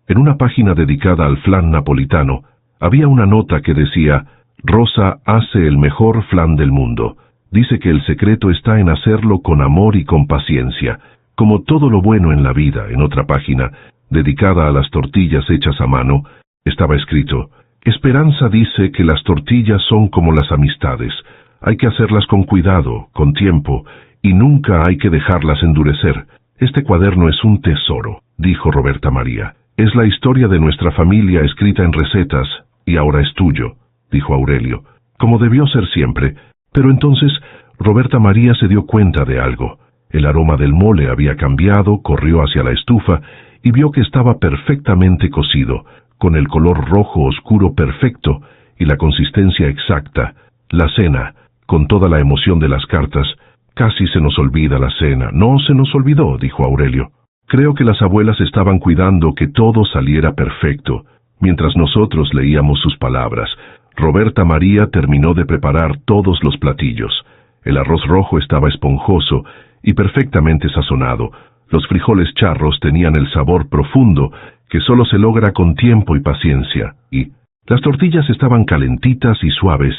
En una página dedicada al flan napolitano, había una nota que decía: «Rosa hace el mejor flan del mundo. Dice que el secreto está en hacerlo con amor y con paciencia, como todo lo bueno en la vida». En otra página, dedicada a las tortillas hechas a mano, estaba escrito: «Esperanza dice que las tortillas son como las amistades. Hay que hacerlas con cuidado, con tiempo, y nunca hay que dejarlas endurecer». «Este cuaderno es un tesoro», dijo Roberta María. «Es la historia de nuestra familia escrita en recetas, y ahora es tuyo», dijo Aurelio, como debió ser siempre. Pero entonces Roberta María se dio cuenta de algo. El aroma del mole había cambiado, corrió hacia la estufa y vio que estaba perfectamente cocido, con el color rojo oscuro perfecto y la consistencia exacta. La cena, con toda la emoción de las cartas. «Casi se nos olvida la cena». «No se nos olvidó», dijo Aurelio. «Creo que las abuelas estaban cuidando que todo saliera perfecto, mientras nosotros leíamos sus palabras». Roberta María terminó de preparar todos los platillos. El arroz rojo estaba esponjoso y perfectamente sazonado. Los frijoles charros tenían el sabor profundo que solo se logra con tiempo y paciencia. Y las tortillas estaban calentitas y suaves,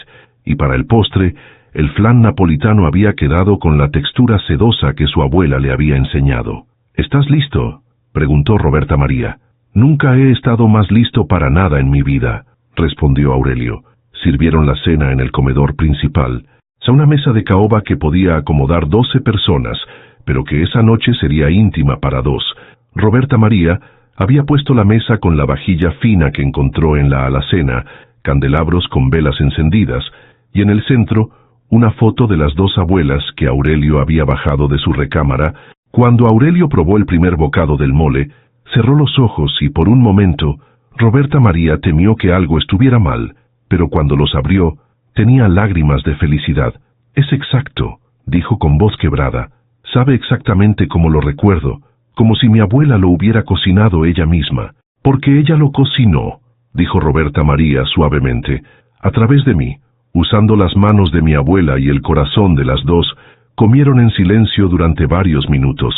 y para el postre, el flan napolitano había quedado con la textura sedosa que su abuela le había enseñado. «¿Estás listo?», preguntó Roberta María. «Nunca he estado más listo para nada en mi vida», respondió Aurelio. Sirvieron la cena en el comedor principal, a una mesa de caoba que podía acomodar 12 personas, pero que esa noche sería íntima para 2. Roberta María había puesto la mesa con la vajilla fina que encontró en la alacena, candelabros con velas encendidas, y en el centro una foto de las 2 abuelas que Aurelio había bajado de su recámara. Cuando Aurelio probó el primer bocado del mole, cerró los ojos y por un momento Roberta María temió que algo estuviera mal, pero cuando los abrió, tenía lágrimas de felicidad. «Es exacto», dijo con voz quebrada. «Sabe exactamente como lo recuerdo, como si mi abuela lo hubiera cocinado ella misma». «Porque ella lo cocinó», dijo Roberta María suavemente, «a través de mí». Usando las manos de mi abuela y el corazón de las 2, comieron en silencio durante varios minutos,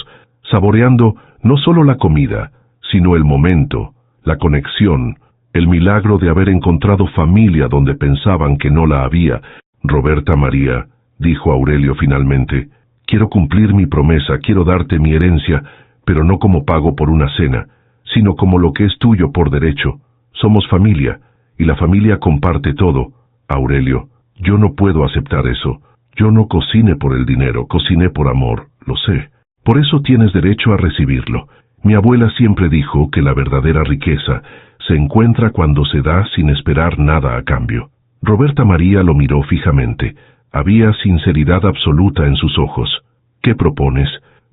saboreando no solo la comida, sino el momento, la conexión, el milagro de haber encontrado familia donde pensaban que no la había. «Roberta María», dijo Aurelio finalmente, «quiero cumplir mi promesa, quiero darte mi herencia, pero no como pago por una cena, sino como lo que es tuyo por derecho. Somos familia, y la familia comparte todo». «Aurelio, yo no puedo aceptar eso. Yo no cociné por el dinero, cociné por amor, lo sé. Por eso tienes derecho a recibirlo. Mi abuela siempre dijo que la verdadera riqueza se encuentra cuando se da sin esperar nada a cambio». Roberta María lo miró fijamente. Había sinceridad absoluta en sus ojos. «¿Qué propones?»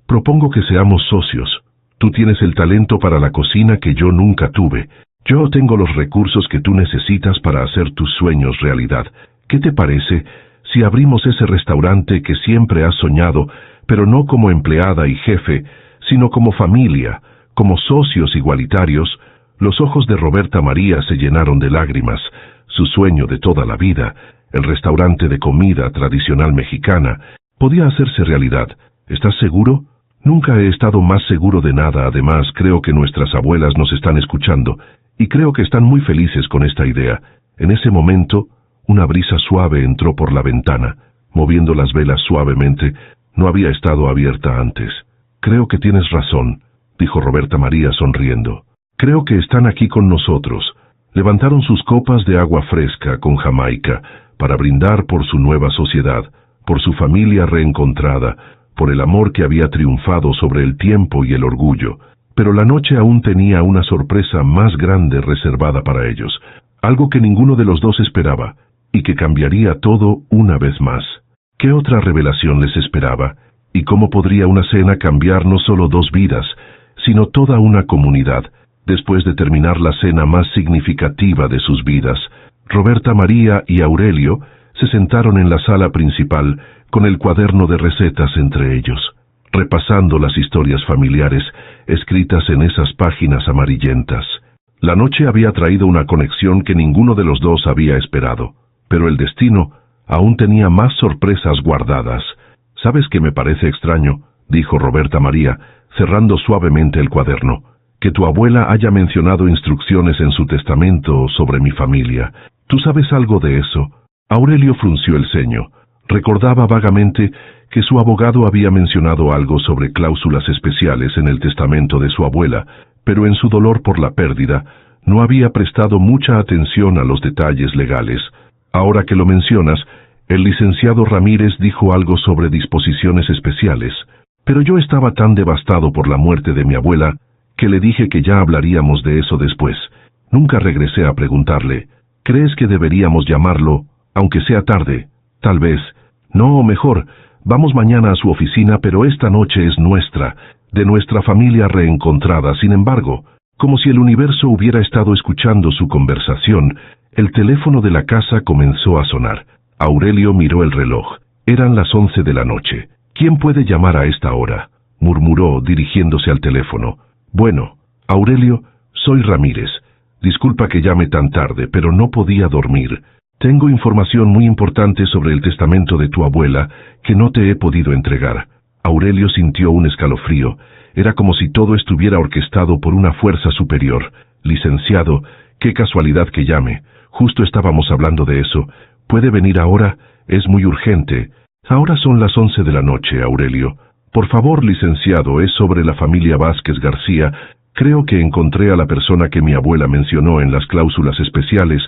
«Propongo que seamos socios. Tú tienes el talento para la cocina que yo nunca tuve. Yo tengo los recursos que tú necesitas para hacer tus sueños realidad. ¿Qué te parece si abrimos ese restaurante que siempre has soñado, pero no como empleada y jefe, sino como familia, como socios igualitarios?» Los ojos de Roberta María se llenaron de lágrimas. Su sueño de toda la vida, el restaurante de comida tradicional mexicana, podía hacerse realidad. ¿Estás seguro? Nunca he estado más seguro de nada. Además, creo que nuestras abuelas nos están escuchando, y creo que están muy felices con esta idea. En ese momento, una brisa suave entró por la ventana, moviendo las velas suavemente. No había estado abierta antes. «Creo que tienes razón», dijo Roberta María sonriendo. «Creo que están aquí con nosotros». Levantaron sus copas de agua fresca con Jamaica para brindar por su nueva sociedad, por su familia reencontrada, por el amor que había triunfado sobre el tiempo y el orgullo. Pero la noche aún tenía una sorpresa más grande reservada para ellos, algo que ninguno de los 2 esperaba, y que cambiaría todo una vez más. ¿Qué otra revelación les esperaba? ¿Y cómo podría una cena cambiar no solo 2 vidas, sino toda una comunidad? Después de terminar la cena más significativa de sus vidas, Roberta María y Aurelio se sentaron en la sala principal con el cuaderno de recetas entre ellos, repasando las historias familiares escritas en esas páginas amarillentas. La noche había traído una conexión que ninguno de los dos había esperado, pero el destino aún tenía más sorpresas guardadas. «¿Sabes qué me parece extraño?», dijo Roberta María, cerrando suavemente el cuaderno, «que tu abuela haya mencionado instrucciones en su testamento sobre mi familia. ¿Tú sabes algo de eso?». Aurelio frunció el ceño. Recordaba vagamente que su abogado había mencionado algo sobre cláusulas especiales en el testamento de su abuela, pero en su dolor por la pérdida no había prestado mucha atención a los detalles legales. Ahora que lo mencionas, el licenciado Ramírez dijo algo sobre disposiciones especiales, pero yo estaba tan devastado por la muerte de mi abuela que le dije que ya hablaríamos de eso después. Nunca regresé a preguntarle, «¿Crees que deberíamos llamarlo, aunque sea tarde?» «Tal vez. No, o mejor, vamos mañana a su oficina, pero esta noche es nuestra, de nuestra familia reencontrada». Sin embargo, como si el universo hubiera estado escuchando su conversación, el teléfono de la casa comenzó a sonar. Aurelio miró el reloj. Eran las 11 de la noche. «¿Quién puede llamar a esta hora?», murmuró dirigiéndose al teléfono. «Bueno, Aurelio, soy Ramírez. Disculpa que llame tan tarde, pero no podía dormir. Tengo información muy importante sobre el testamento de tu abuela que no te he podido entregar». Aurelio sintió un escalofrío. Era como si todo estuviera orquestado por una fuerza superior. «Licenciado, qué casualidad que llame. Justo estábamos hablando de eso. ¿Puede venir ahora? Es muy urgente». «Ahora son las 11 de la noche, Aurelio. Por favor, licenciado, es sobre la familia Vázquez García. Creo que encontré a la persona que mi abuela mencionó en las cláusulas especiales».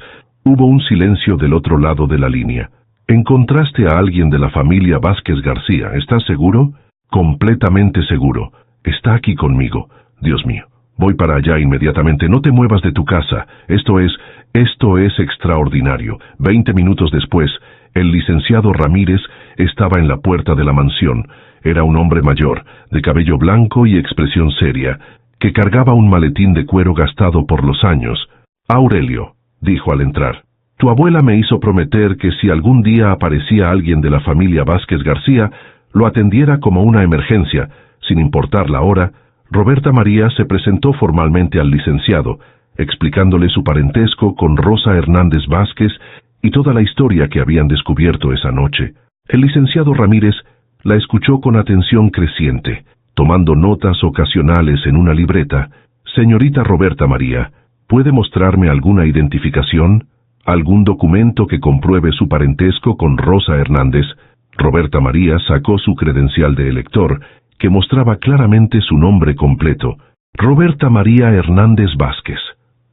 Hubo un silencio del otro lado de la línea. «¿Encontraste a alguien de la familia Vázquez García? ¿Estás seguro?» «Completamente seguro. Está aquí conmigo». «Dios mío. Voy para allá inmediatamente. No te muevas de tu casa. Esto es extraordinario». 20 minutos después, el licenciado Ramírez estaba en la puerta de la mansión. Era un hombre mayor, de cabello blanco y expresión seria, que cargaba un maletín de cuero gastado por los años. «Aurelio», dijo al entrar, «tu abuela me hizo prometer que si algún día aparecía alguien de la familia Vázquez García, lo atendiera como una emergencia». Sin importar la hora, Roberta María se presentó formalmente al licenciado, explicándole su parentesco con Rosa Hernández Vázquez y toda la historia que habían descubierto esa noche. El licenciado Ramírez la escuchó con atención creciente, tomando notas ocasionales en una libreta. «Señorita Roberta María, ¿puede mostrarme alguna identificación? ¿Algún documento que compruebe su parentesco con Rosa Hernández?» Roberta María sacó su credencial de elector, que mostraba claramente su nombre completo. «Roberta María Hernández Vázquez.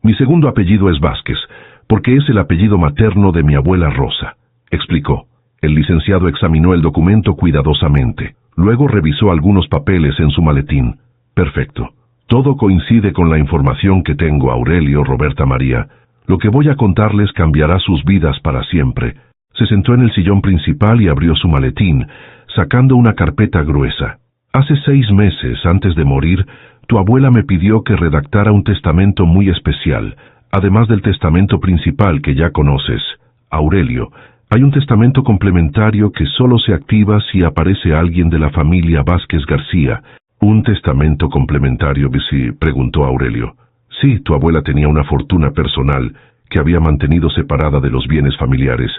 Mi segundo apellido es Vázquez, porque es el apellido materno de mi abuela Rosa», explicó. El licenciado examinó el documento cuidadosamente. Luego revisó algunos papeles en su maletín. «Perfecto. Todo coincide con la información que tengo, Aurelio, Roberta María. Lo que voy a contarles cambiará sus vidas para siempre». Se sentó en el sillón principal y abrió su maletín, sacando una carpeta gruesa. «Hace 6 meses, antes de morir, tu abuela me pidió que redactara un testamento muy especial, además del testamento principal que ya conoces. Aurelio, hay un testamento complementario que solo se activa si aparece alguien de la familia Vázquez García». «¿Un testamento complementario, sí?», preguntó Aurelio. «Sí, tu abuela tenía una fortuna personal que había mantenido separada de los bienes familiares,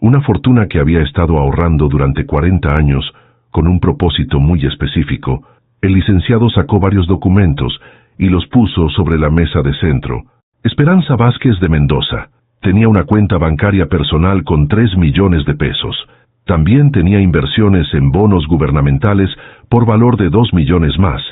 una fortuna que había estado ahorrando durante 40 años con un propósito muy específico». El licenciado sacó varios documentos y los puso sobre la mesa de centro. «Esperanza Vázquez de Mendoza tenía una cuenta bancaria personal con 3 millones de pesos. También tenía inversiones en bonos gubernamentales por valor de 2 millones más,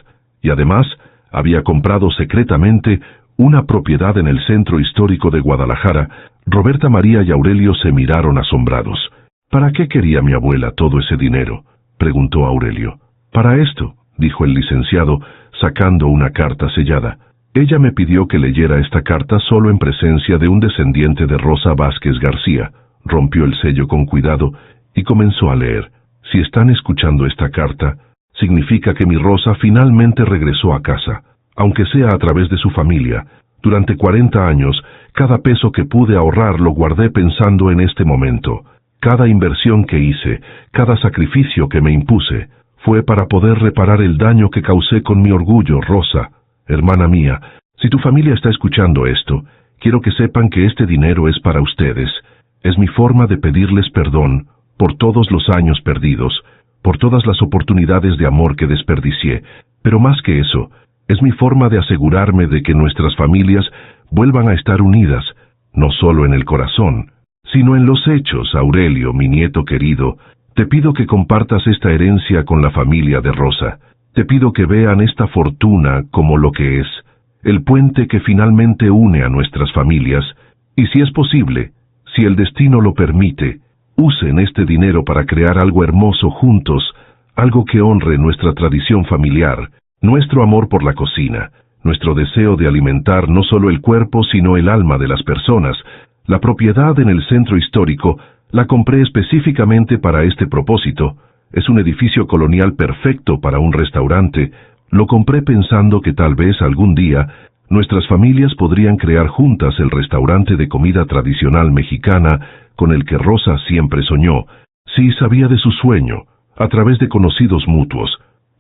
y además había comprado secretamente una propiedad en el centro histórico de Guadalajara». Roberta María y Aurelio se miraron asombrados. «¿Para qué quería mi abuela todo ese dinero?», preguntó Aurelio. «Para esto», dijo el licenciado, sacando una carta sellada. «Ella me pidió que leyera esta carta solo en presencia de un descendiente de Rosa Vázquez García». Rompió el sello con cuidado y comenzó a leer. «Si están escuchando esta carta, Significa que mi Rosa finalmente regresó a casa, aunque sea a través de su familia. Durante 40 años, cada peso que pude ahorrar lo guardé pensando en este momento. Cada inversión que hice, cada sacrificio que me impuse, fue para poder reparar el daño que causé con mi orgullo, Rosa. Hermana mía, si tu familia está escuchando esto, quiero que sepan que este dinero es para ustedes. Es mi forma de pedirles perdón por todos los años perdidos, por todas las oportunidades de amor que desperdicié, pero más que eso, es mi forma de asegurarme de que nuestras familias vuelvan a estar unidas, no solo en el corazón, sino en los hechos. Aurelio, mi nieto querido, te pido que compartas esta herencia con la familia de Rosa. Te pido que vean esta fortuna como lo que es, el puente que finalmente une a nuestras familias, y si es posible, si el destino lo permite, usen este dinero para crear algo hermoso juntos, algo que honre nuestra tradición familiar, nuestro amor por la cocina, nuestro deseo de alimentar no solo el cuerpo sino el alma de las personas. La propiedad en el centro histórico la compré específicamente para este propósito. Es un edificio colonial perfecto para un restaurante. Lo compré pensando que tal vez algún día nuestras familias podrían crear juntas el restaurante de comida tradicional mexicana con el que Rosa siempre soñó. Sí, sabía de su sueño, a través de conocidos mutuos.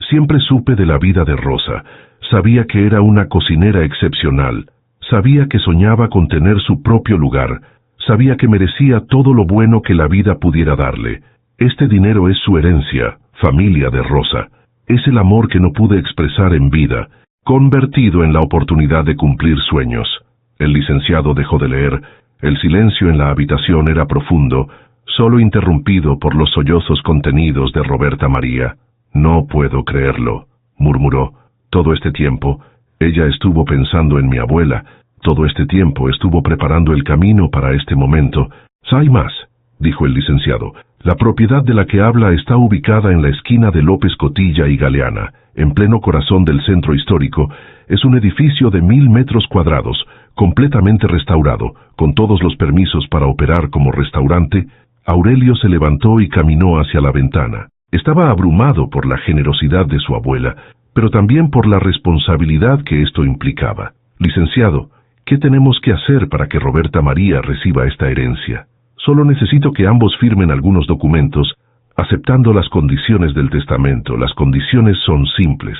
Siempre supe de la vida de Rosa. Sabía que era una cocinera excepcional. Sabía que soñaba con tener su propio lugar. Sabía que merecía todo lo bueno que la vida pudiera darle. Este dinero es su herencia, familia de Rosa. Es el amor que no pude expresar en vida, convertido en la oportunidad de cumplir sueños. El licenciado dejó de leer. El silencio en la habitación era profundo, solo interrumpido por los sollozos contenidos de Roberta María. «No puedo creerlo», murmuró. «Todo este tiempo, ella estuvo pensando en mi abuela. Todo este tiempo estuvo preparando el camino para este momento». «Hay más», dijo el licenciado. «La propiedad de la que habla está ubicada en la esquina de López Cotilla y Galeana, en pleno corazón del centro histórico. Es un edificio de 1000 metros cuadrados, completamente restaurado, con todos los permisos para operar como restaurante». Aurelio se levantó y caminó hacia la ventana. Estaba abrumado por la generosidad de su abuela, pero también por la responsabilidad que esto implicaba. «Licenciado, ¿qué tenemos que hacer para que Roberta María reciba esta herencia?» «Solo necesito que ambos firmen algunos documentos, aceptando las condiciones del testamento. Las condiciones son simples.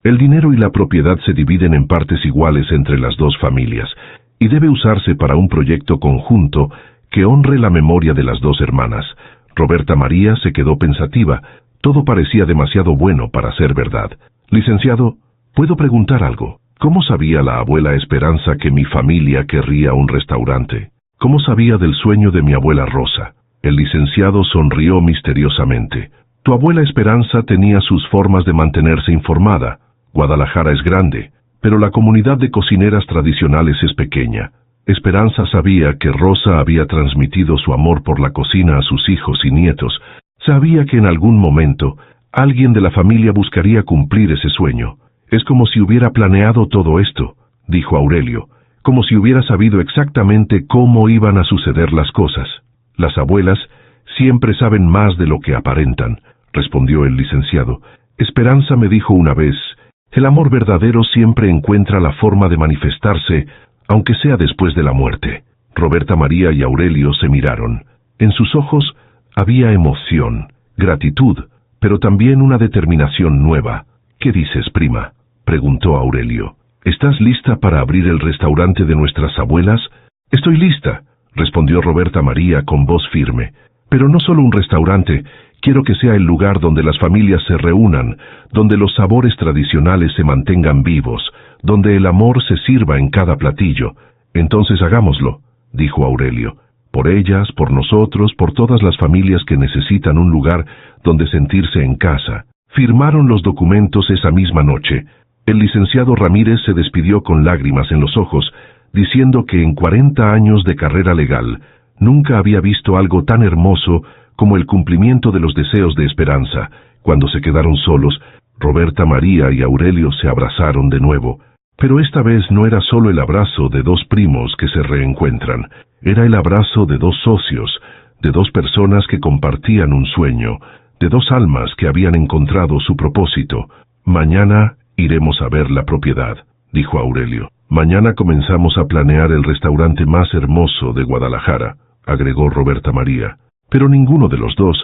El dinero y la propiedad se dividen en partes iguales entre las dos familias, y debe usarse para un proyecto conjunto que honre la memoria de las dos hermanas». Roberta María se quedó pensativa. Todo parecía demasiado bueno para ser verdad. «Licenciado, ¿puedo preguntar algo? ¿Cómo sabía la abuela Esperanza que mi familia querría un restaurante? ¿Cómo sabía del sueño de mi abuela Rosa?» El licenciado sonrió misteriosamente. «Tu abuela Esperanza tenía sus formas de mantenerse informada. Guadalajara es grande, pero la comunidad de cocineras tradicionales es pequeña. Esperanza sabía que Rosa había transmitido su amor por la cocina a sus hijos y nietos. Sabía que en algún momento alguien de la familia buscaría cumplir ese sueño. Es como si hubiera planeado todo esto», dijo Aurelio, «como si hubiera sabido exactamente cómo iban a suceder las cosas». «Las abuelas siempre saben más de lo que aparentan», respondió el licenciado. «Esperanza me dijo una vez, el amor verdadero siempre encuentra la forma de manifestarse, aunque sea después de la muerte». Roberta María y Aurelio se miraron. En sus ojos había emoción, gratitud, pero también una determinación nueva. «¿Qué dices, prima?», preguntó Aurelio. «¿Estás lista para abrir el restaurante de nuestras abuelas?» «Estoy lista», respondió Roberta María con voz firme. «Pero no solo un restaurante, quiero que sea el lugar donde las familias se reúnan, donde los sabores tradicionales se mantengan vivos, donde el amor se sirva en cada platillo». «Entonces hagámoslo», dijo Aurelio. «Por ellas, por nosotros, por todas las familias que necesitan un lugar donde sentirse en casa». Firmaron los documentos esa misma noche. El licenciado Ramírez se despidió con lágrimas en los ojos, diciendo que en 40 años de carrera legal nunca había visto algo tan hermoso como el cumplimiento de los deseos de Esperanza. Cuando se quedaron solos, Roberta María y Aurelio se abrazaron de nuevo. Pero esta vez no era solo el abrazo de dos primos que se reencuentran, era el abrazo de dos socios, de dos personas que compartían un sueño, de dos almas que habían encontrado su propósito. Mañana iremos a ver la propiedad, dijo Aurelio. Mañana comenzamos a planear el restaurante más hermoso de Guadalajara, agregó Roberta María. Pero ninguno de los dos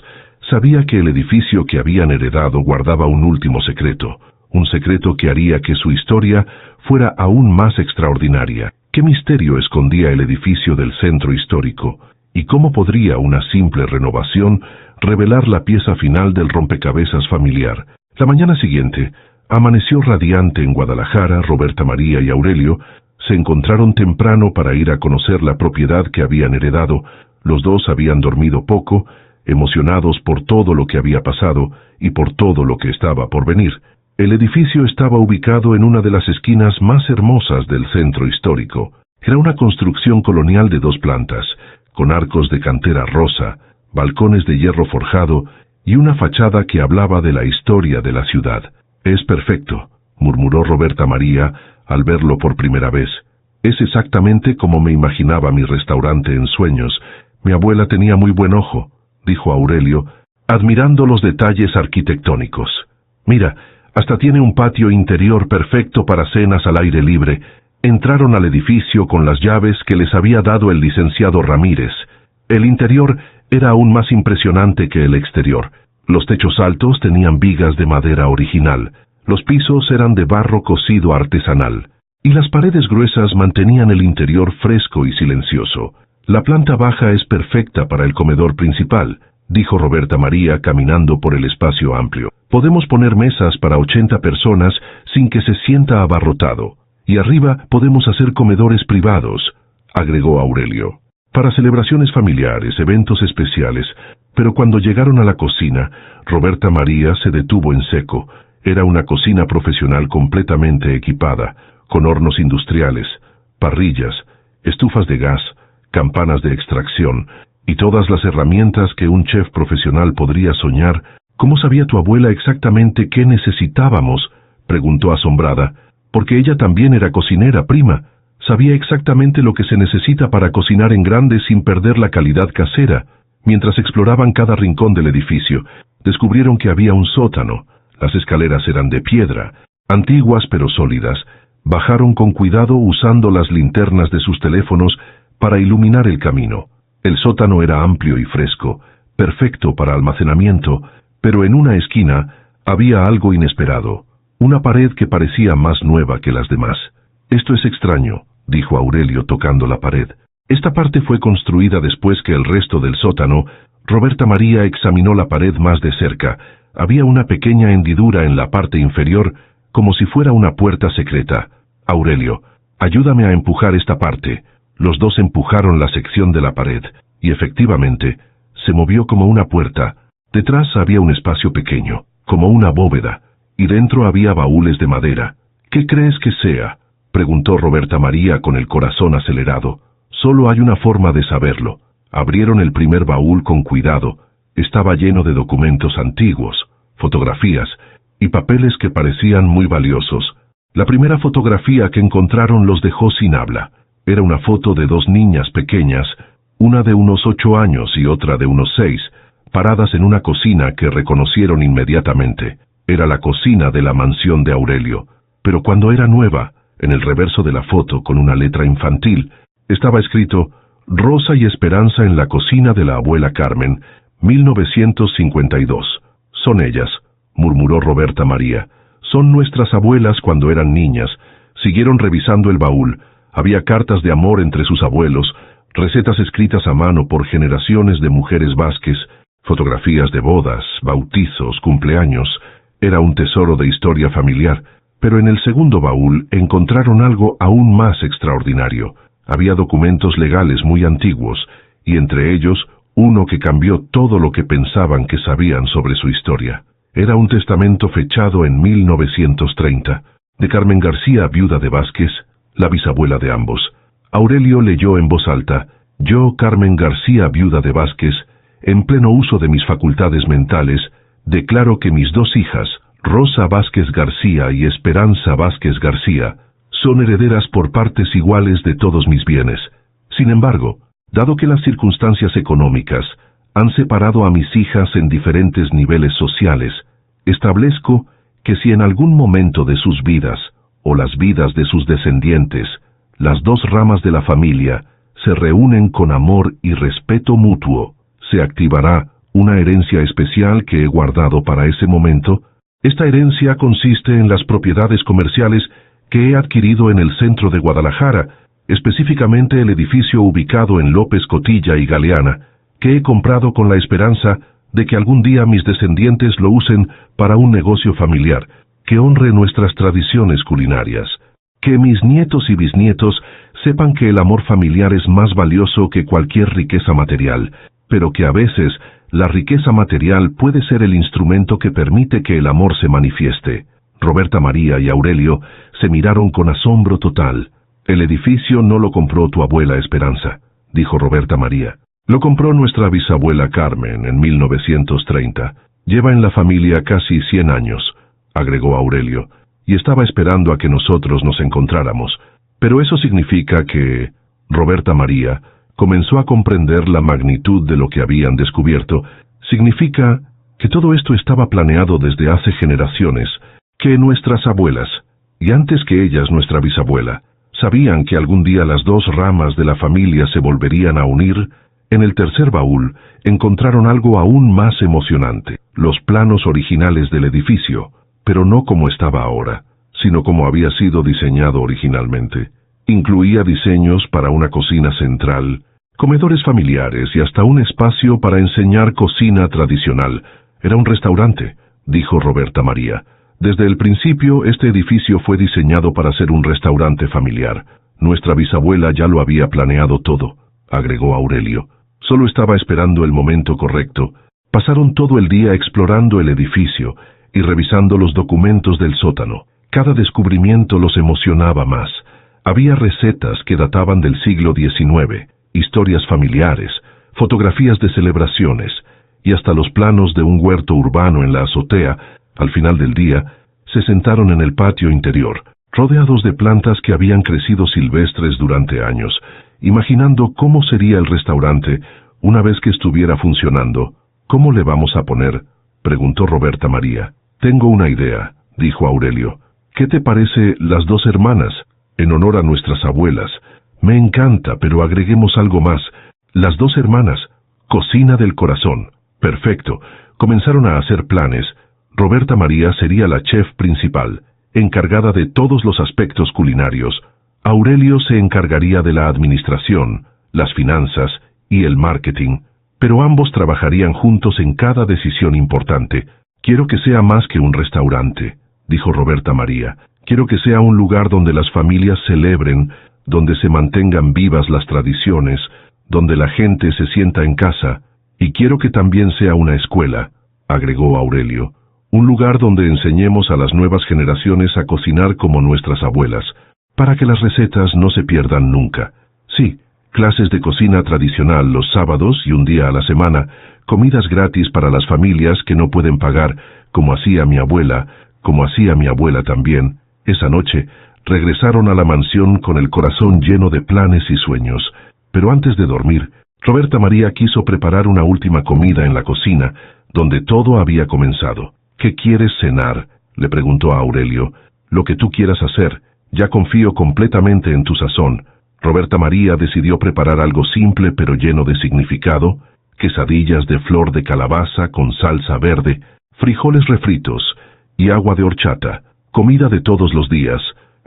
sabía que el edificio que habían heredado guardaba un último secreto, un secreto que haría que su historia fuera aún más extraordinaria. ¿Qué misterio escondía el edificio del centro histórico? ¿Y cómo podría una simple renovación revelar la pieza final del rompecabezas familiar? La mañana siguiente, amaneció radiante en Guadalajara. Roberta María y Aurelio se encontraron temprano para ir a conocer la propiedad que habían heredado. Los dos habían dormido poco, emocionados por todo lo que había pasado y por todo lo que estaba por venir. El edificio estaba ubicado en una de las esquinas más hermosas del centro histórico. Era una construcción colonial de 2 plantas, con arcos de cantera rosa, balcones de hierro forjado y una fachada que hablaba de la historia de la ciudad. «Es perfecto», murmuró Roberta María al verlo por primera vez. «Es exactamente como me imaginaba mi restaurante en sueños. Mi abuela tenía muy buen ojo», dijo Aurelio, admirando los detalles arquitectónicos. «Mira, hasta tiene un patio interior perfecto para cenas al aire libre». Entraron al edificio con las llaves que les había dado el licenciado Ramírez. El interior era aún más impresionante que el exterior. Los techos altos tenían vigas de madera original, los pisos eran de barro cocido artesanal, y las paredes gruesas mantenían el interior fresco y silencioso. «La planta baja es perfecta para el comedor principal», dijo Roberta María caminando por el espacio amplio. «Podemos poner mesas para 80 personas sin que se sienta abarrotado. Y arriba podemos hacer comedores privados», agregó Aurelio, «para celebraciones familiares, eventos especiales». Pero cuando llegaron a la cocina, Roberta María se detuvo en seco. Era una cocina profesional completamente equipada, con hornos industriales, parrillas, estufas de gas, campanas de extracción, y todas las herramientas que un chef profesional podría soñar. «¿Cómo sabía tu abuela exactamente qué necesitábamos?», preguntó asombrada. «Porque ella también era cocinera, prima. Sabía exactamente lo que se necesita para cocinar en grande sin perder la calidad casera». Mientras exploraban cada rincón del edificio, descubrieron que había un sótano. Las escaleras eran de piedra, antiguas pero sólidas. Bajaron con cuidado usando las linternas de sus teléfonos para iluminar el camino. El sótano era amplio y fresco, perfecto para almacenamiento, pero en una esquina había algo inesperado, una pared que parecía más nueva que las demás. «Esto es extraño», dijo Aurelio tocando la pared. «Esta parte fue construida después que el resto del sótano». Roberta María examinó la pared más de cerca. Había una pequeña hendidura en la parte inferior, como si fuera una puerta secreta. «Aurelio, ayúdame a empujar esta parte». Los dos empujaron la sección de la pared, y efectivamente, se movió como una puerta. Detrás había un espacio pequeño, como una bóveda, y dentro había baúles de madera. «¿Qué crees que sea?», preguntó Roberta María con el corazón acelerado. «Solo hay una forma de saberlo». Abrieron el primer baúl con cuidado. Estaba lleno de documentos antiguos, fotografías y papeles que parecían muy valiosos. La primera fotografía que encontraron los dejó sin habla. Era una foto de 2 niñas pequeñas, una de unos 8 años y otra de unos 6, paradas en una cocina que reconocieron inmediatamente. Era la cocina de la mansión de Aurelio, pero cuando era nueva, en el reverso de la foto, con una letra infantil, estaba escrito: «Rosa y Esperanza en la cocina de la abuela Carmen, 1952. Son ellas», murmuró Roberta María. «Son nuestras abuelas cuando eran niñas». Siguieron revisando el baúl. Había cartas de amor entre sus abuelos, recetas escritas a mano por generaciones de mujeres Vázquez, fotografías de bodas, bautizos, cumpleaños. Era un tesoro de historia familiar. Pero en el segundo baúl encontraron algo aún más extraordinario. Había documentos legales muy antiguos, y entre ellos uno que cambió todo lo que pensaban que sabían sobre su historia. Era un testamento fechado en 1930, de Carmen García, viuda de Vázquez, la bisabuela de ambos. Aurelio leyó en voz alta: «Yo, Carmen García, viuda de Vázquez, en pleno uso de mis facultades mentales, declaro que mis 2 hijas, Rosa Vázquez García y Esperanza Vázquez García, son herederas por partes iguales de todos mis bienes. Sin embargo, dado que las circunstancias económicas Han separado a mis hijas en diferentes niveles sociales. Establezco que si en algún momento de sus vidas, o las vidas de sus descendientes, las dos ramas de la familia se reúnen con amor y respeto mutuo, se activará una herencia especial que he guardado para ese momento. Esta herencia consiste en las propiedades comerciales que he adquirido en el centro de Guadalajara, específicamente el edificio ubicado en López Cotilla y Galeana, que he comprado con la esperanza de que algún día mis descendientes lo usen para un negocio familiar, que honre nuestras tradiciones culinarias. Que mis nietos y bisnietos sepan que el amor familiar es más valioso que cualquier riqueza material, pero que a veces la riqueza material puede ser el instrumento que permite que el amor se manifieste. Roberta María y Aurelio se miraron con asombro total. El edificio no lo compró tu abuela Esperanza, dijo Roberta María. Lo compró nuestra bisabuela Carmen en 1930. Lleva en la familia casi 100 años, agregó Aurelio, y estaba esperando a que nosotros nos encontráramos. Pero eso significa que... Roberta María comenzó a comprender la magnitud de lo que habían descubierto. Significa que todo esto estaba planeado desde hace generaciones, que nuestras abuelas, y antes que ellas nuestra bisabuela, sabían que algún día las dos ramas de la familia se volverían a unir. En el tercer baúl encontraron algo aún más emocionante, los planos originales del edificio, pero no como estaba ahora, sino como había sido diseñado originalmente. Incluía diseños para una cocina central, comedores familiares y hasta un espacio para enseñar cocina tradicional. Era un restaurante, dijo Roberta María. Desde el principio, este edificio fue diseñado para ser un restaurante familiar. Nuestra bisabuela ya lo había planeado todo, agregó Aurelio. Solo estaba esperando el momento correcto. Pasaron todo el día explorando el edificio y revisando los documentos del sótano. Cada descubrimiento los emocionaba más. Había recetas que databan del siglo XIX, historias familiares, fotografías de celebraciones, y hasta los planos de un huerto urbano en la azotea. Al final del día, se sentaron en el patio interior, rodeados de plantas que habían crecido silvestres durante años, imaginando cómo sería el restaurante una vez que estuviera funcionando. ¿Cómo le vamos a poner?, preguntó Roberta María. Tengo una idea, dijo Aurelio. ¿Qué te parece Las Dos Hermanas, en honor a nuestras abuelas? Me encanta, pero agreguemos algo más. Las Dos Hermanas, cocina del corazón. Perfecto. Comenzaron a hacer planes. Roberta María sería la chef principal, encargada de todos los aspectos culinarios. Aurelio se encargaría de la administración, las finanzas y el marketing, pero ambos trabajarían juntos en cada decisión importante. Quiero que sea más que un restaurante, dijo Roberta María. Quiero que sea un lugar donde las familias celebren, donde se mantengan vivas las tradiciones, donde la gente se sienta en casa, y quiero que también sea una escuela, agregó Aurelio. Un lugar donde enseñemos a las nuevas generaciones a cocinar como nuestras abuelas, para que las recetas no se pierdan nunca. Sí, clases de cocina tradicional los sábados y un día a la semana, comidas gratis para las familias que no pueden pagar, como hacía mi abuela también. Esa noche, regresaron a la mansión con el corazón lleno de planes y sueños. Pero antes de dormir, Roberta María quiso preparar una última comida en la cocina, donde todo había comenzado. ¿Qué quieres cenar?, le preguntó a Aurelio. Lo que tú quieras hacer. Ya confío completamente en tu sazón. Roberta María decidió preparar algo simple pero lleno de significado: quesadillas de flor de calabaza con salsa verde, frijoles refritos y agua de horchata. Comida de todos los días,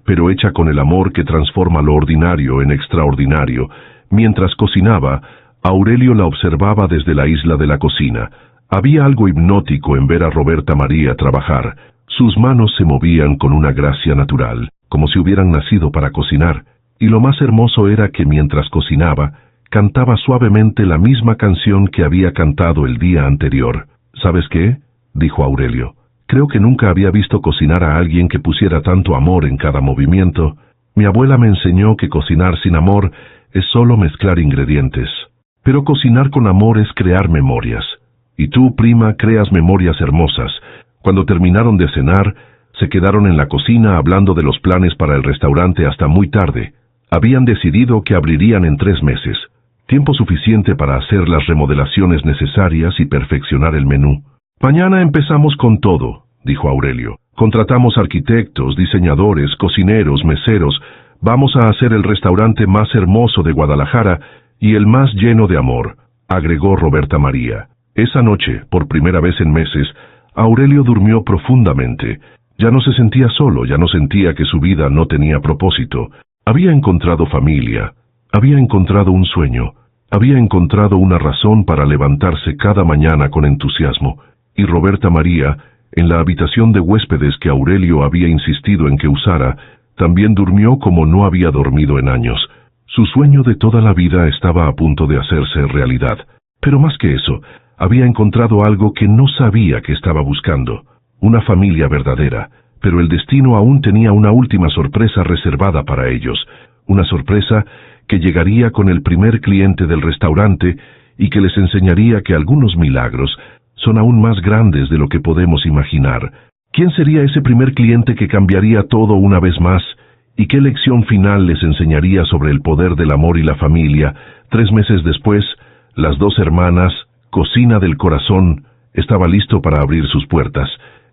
pero hecha con el amor que transforma lo ordinario en extraordinario. Mientras cocinaba, Aurelio la observaba desde la isla de la cocina. Había algo hipnótico en ver a Roberta María trabajar. Sus manos se movían con una gracia natural, como si hubieran nacido para cocinar, y lo más hermoso era que mientras cocinaba, cantaba suavemente la misma canción que había cantado el día anterior. ¿Sabes qué?, dijo Aurelio. Creo que nunca había visto cocinar a alguien que pusiera tanto amor en cada movimiento. Mi abuela me enseñó que cocinar sin amor es solo mezclar ingredientes. Pero cocinar con amor es crear memorias. Y tú, prima, creas memorias hermosas. Cuando terminaron de cenar, se quedaron en la cocina hablando de los planes para el restaurante hasta muy tarde. Habían decidido que abrirían en 3 meses. tiempo suficiente para hacer las remodelaciones necesarias y perfeccionar el menú. «Mañana empezamos con todo», dijo Aurelio. «Contratamos arquitectos, diseñadores, cocineros, meseros. Vamos a hacer el restaurante más hermoso de Guadalajara y el más lleno de amor», agregó Roberta María. Esa noche, por primera vez en meses, Aurelio durmió profundamente. Ya no se sentía solo, ya no sentía que su vida no tenía propósito. Había encontrado familia, había encontrado un sueño, había encontrado una razón para levantarse cada mañana con entusiasmo. Y Roberta María, en la habitación de huéspedes que Aurelio había insistido en que usara, también durmió como no había dormido en años. Su sueño de toda la vida estaba a punto de hacerse realidad. Pero más que eso, había encontrado algo que no sabía que estaba buscando. Una familia verdadera. Pero el destino aún tenía una última sorpresa reservada para ellos. Una sorpresa que llegaría con el primer cliente del restaurante y que les enseñaría que algunos milagros son aún más grandes de lo que podemos imaginar. ¿Quién sería ese primer cliente que cambiaría todo una vez más? ¿Y qué lección final les enseñaría sobre el poder del amor y la familia? 3 meses después, Las Dos Hermanas, Cocina del Corazón, estaba listo para abrir sus puertas.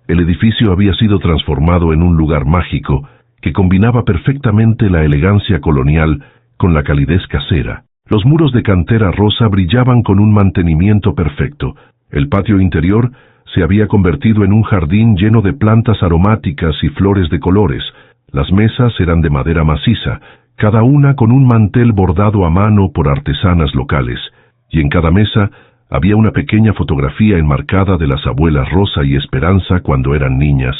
El edificio había sido transformado en un lugar mágico que combinaba perfectamente la elegancia colonial con la calidez casera. Los muros de cantera rosa brillaban con un mantenimiento perfecto. El patio interior se había convertido en un jardín lleno de plantas aromáticas y flores de colores. Las mesas eran de madera maciza, cada una con un mantel bordado a mano por artesanas locales, y en cada mesa había una pequeña fotografía enmarcada de las abuelas Rosa y Esperanza cuando eran niñas.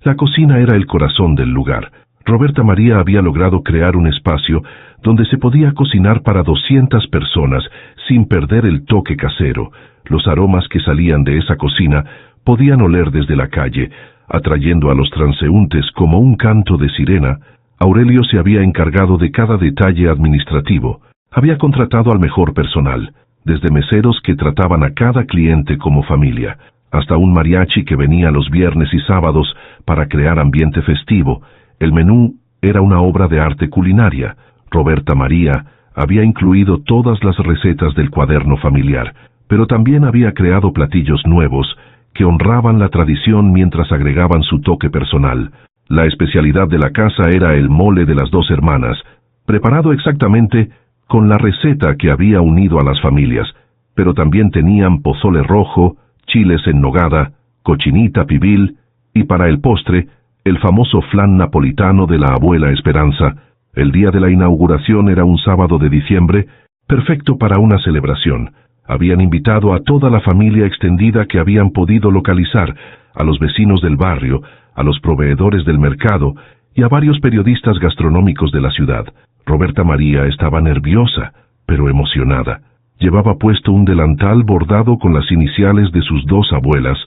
La cocina era el corazón del lugar. Roberta María había logrado crear un espacio donde se podía cocinar para 200 personas sin perder el toque casero. Los aromas que salían de esa cocina podían oler desde la calle, atrayendo a los transeúntes como un canto de sirena. Aurelio se había encargado de cada detalle administrativo. Había contratado al mejor personal, desde meseros que trataban a cada cliente como familia, hasta un mariachi que venía los viernes y sábados para crear ambiente festivo. El menú era una obra de arte culinaria. Roberta María había incluido todas las recetas del cuaderno familiar, pero también había creado platillos nuevos que honraban la tradición mientras agregaban su toque personal. La especialidad de la casa era el mole de las Dos Hermanas, preparado exactamente con la receta que había unido a las familias, pero también tenían pozole rojo, chiles en nogada, cochinita pibil y para el postre, el famoso flan napolitano de la abuela Esperanza. El día de la inauguración era un sábado de diciembre, perfecto para una celebración. Habían invitado a toda la familia extendida que habían podido localizar, a los vecinos del barrio, a los proveedores del mercado y a varios periodistas gastronómicos de la ciudad. Roberta María estaba nerviosa, pero emocionada. Llevaba puesto un delantal bordado con las iniciales de sus 2 abuelas,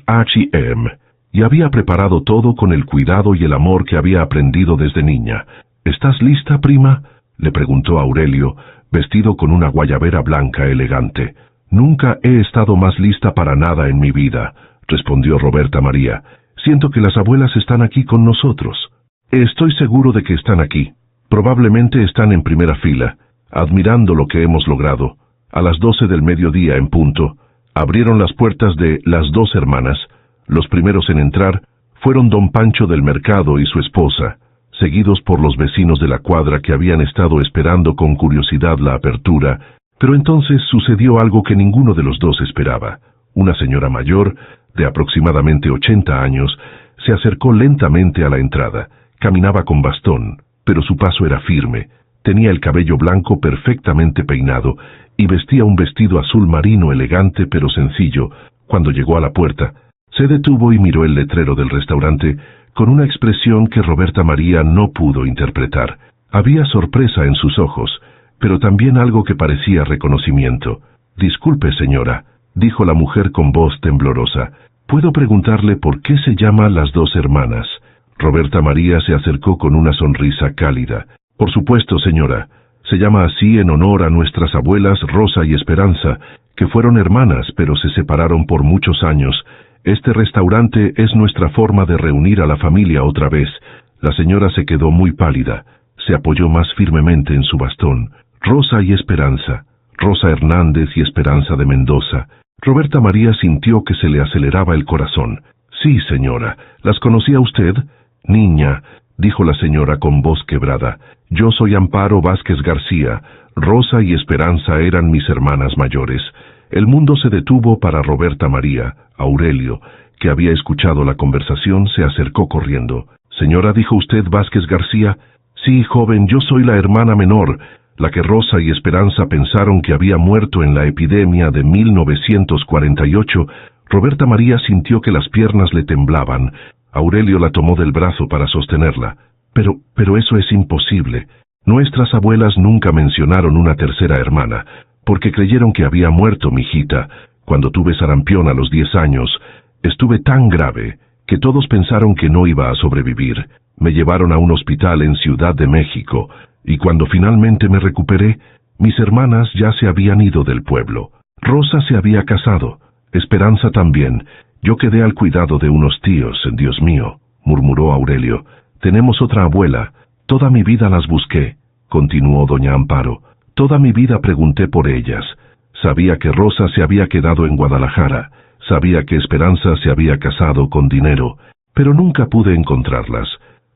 H&M, y había preparado todo con el cuidado y el amor que había aprendido desde niña. «¿Estás lista, prima?», le preguntó Aurelio, vestido con una guayabera blanca elegante. «Nunca he estado más lista para nada en mi vida», respondió Roberta María. «Siento que las abuelas están aquí con nosotros». «Estoy seguro de que están aquí. Probablemente están en primera fila, admirando lo que hemos logrado». A las 12 del mediodía en punto, abrieron las puertas de Las Dos Hermanas. Los primeros en entrar fueron don Pancho del Mercado y su esposa, seguidos por los vecinos de la cuadra que habían estado esperando con curiosidad la apertura, pero entonces sucedió algo que ninguno de los dos esperaba. Una señora mayor, de aproximadamente 80 años, se acercó lentamente a la entrada. Caminaba con bastón, pero su paso era firme. Tenía el cabello blanco perfectamente peinado y vestía un vestido azul marino elegante pero sencillo. Cuando llegó a la puerta, se detuvo y miró el letrero del restaurante con una expresión que Roberta María no pudo interpretar. Había sorpresa en sus ojos, pero también algo que parecía reconocimiento. «Disculpe, señora», dijo la mujer con voz temblorosa. «¿Puedo preguntarle por qué se llama Las Dos Hermanas?» Roberta María se acercó con una sonrisa cálida. «Por supuesto, señora. Se llama así en honor a nuestras abuelas Rosa y Esperanza, que fueron hermanas pero se separaron por muchos años. Este restaurante es nuestra forma de reunir a la familia otra vez». La señora se quedó muy pálida. Se apoyó más firmemente en su bastón. Rosa y Esperanza, Rosa Hernández y Esperanza de Mendoza. Roberta María sintió que se le aceleraba el corazón. Sí, señora, ¿las conocía usted? Niña, dijo la señora con voz quebrada, yo soy Amparo Vázquez García. Rosa y Esperanza eran mis hermanas mayores. El mundo se detuvo para Roberta María. Aurelio, que había escuchado la conversación, se acercó corriendo. Señora, ¿dijo usted Vázquez García? Sí, joven, yo soy la hermana menor, la que Rosa y Esperanza pensaron que había muerto en la epidemia de 1948. Roberta María sintió que las piernas le temblaban. Aurelio la tomó del brazo para sostenerla. Pero eso es imposible. Nuestras abuelas nunca mencionaron una tercera hermana, porque creyeron que había muerto mi hijita. Cuando tuve sarampión a los 10 años, estuve tan grave que todos pensaron que no iba a sobrevivir. Me llevaron a un hospital en Ciudad de México, y cuando finalmente me recuperé, mis hermanas ya se habían ido del pueblo. Rosa se había casado, Esperanza también. Yo quedé al cuidado de unos tíos, Dios mío, murmuró Aurelio. Tenemos otra abuela. Toda mi vida las busqué, continuó doña Amparo. Toda mi vida pregunté por ellas. Sabía que Rosa se había quedado en Guadalajara. Sabía que Esperanza se había casado con dinero, pero nunca pude encontrarlas.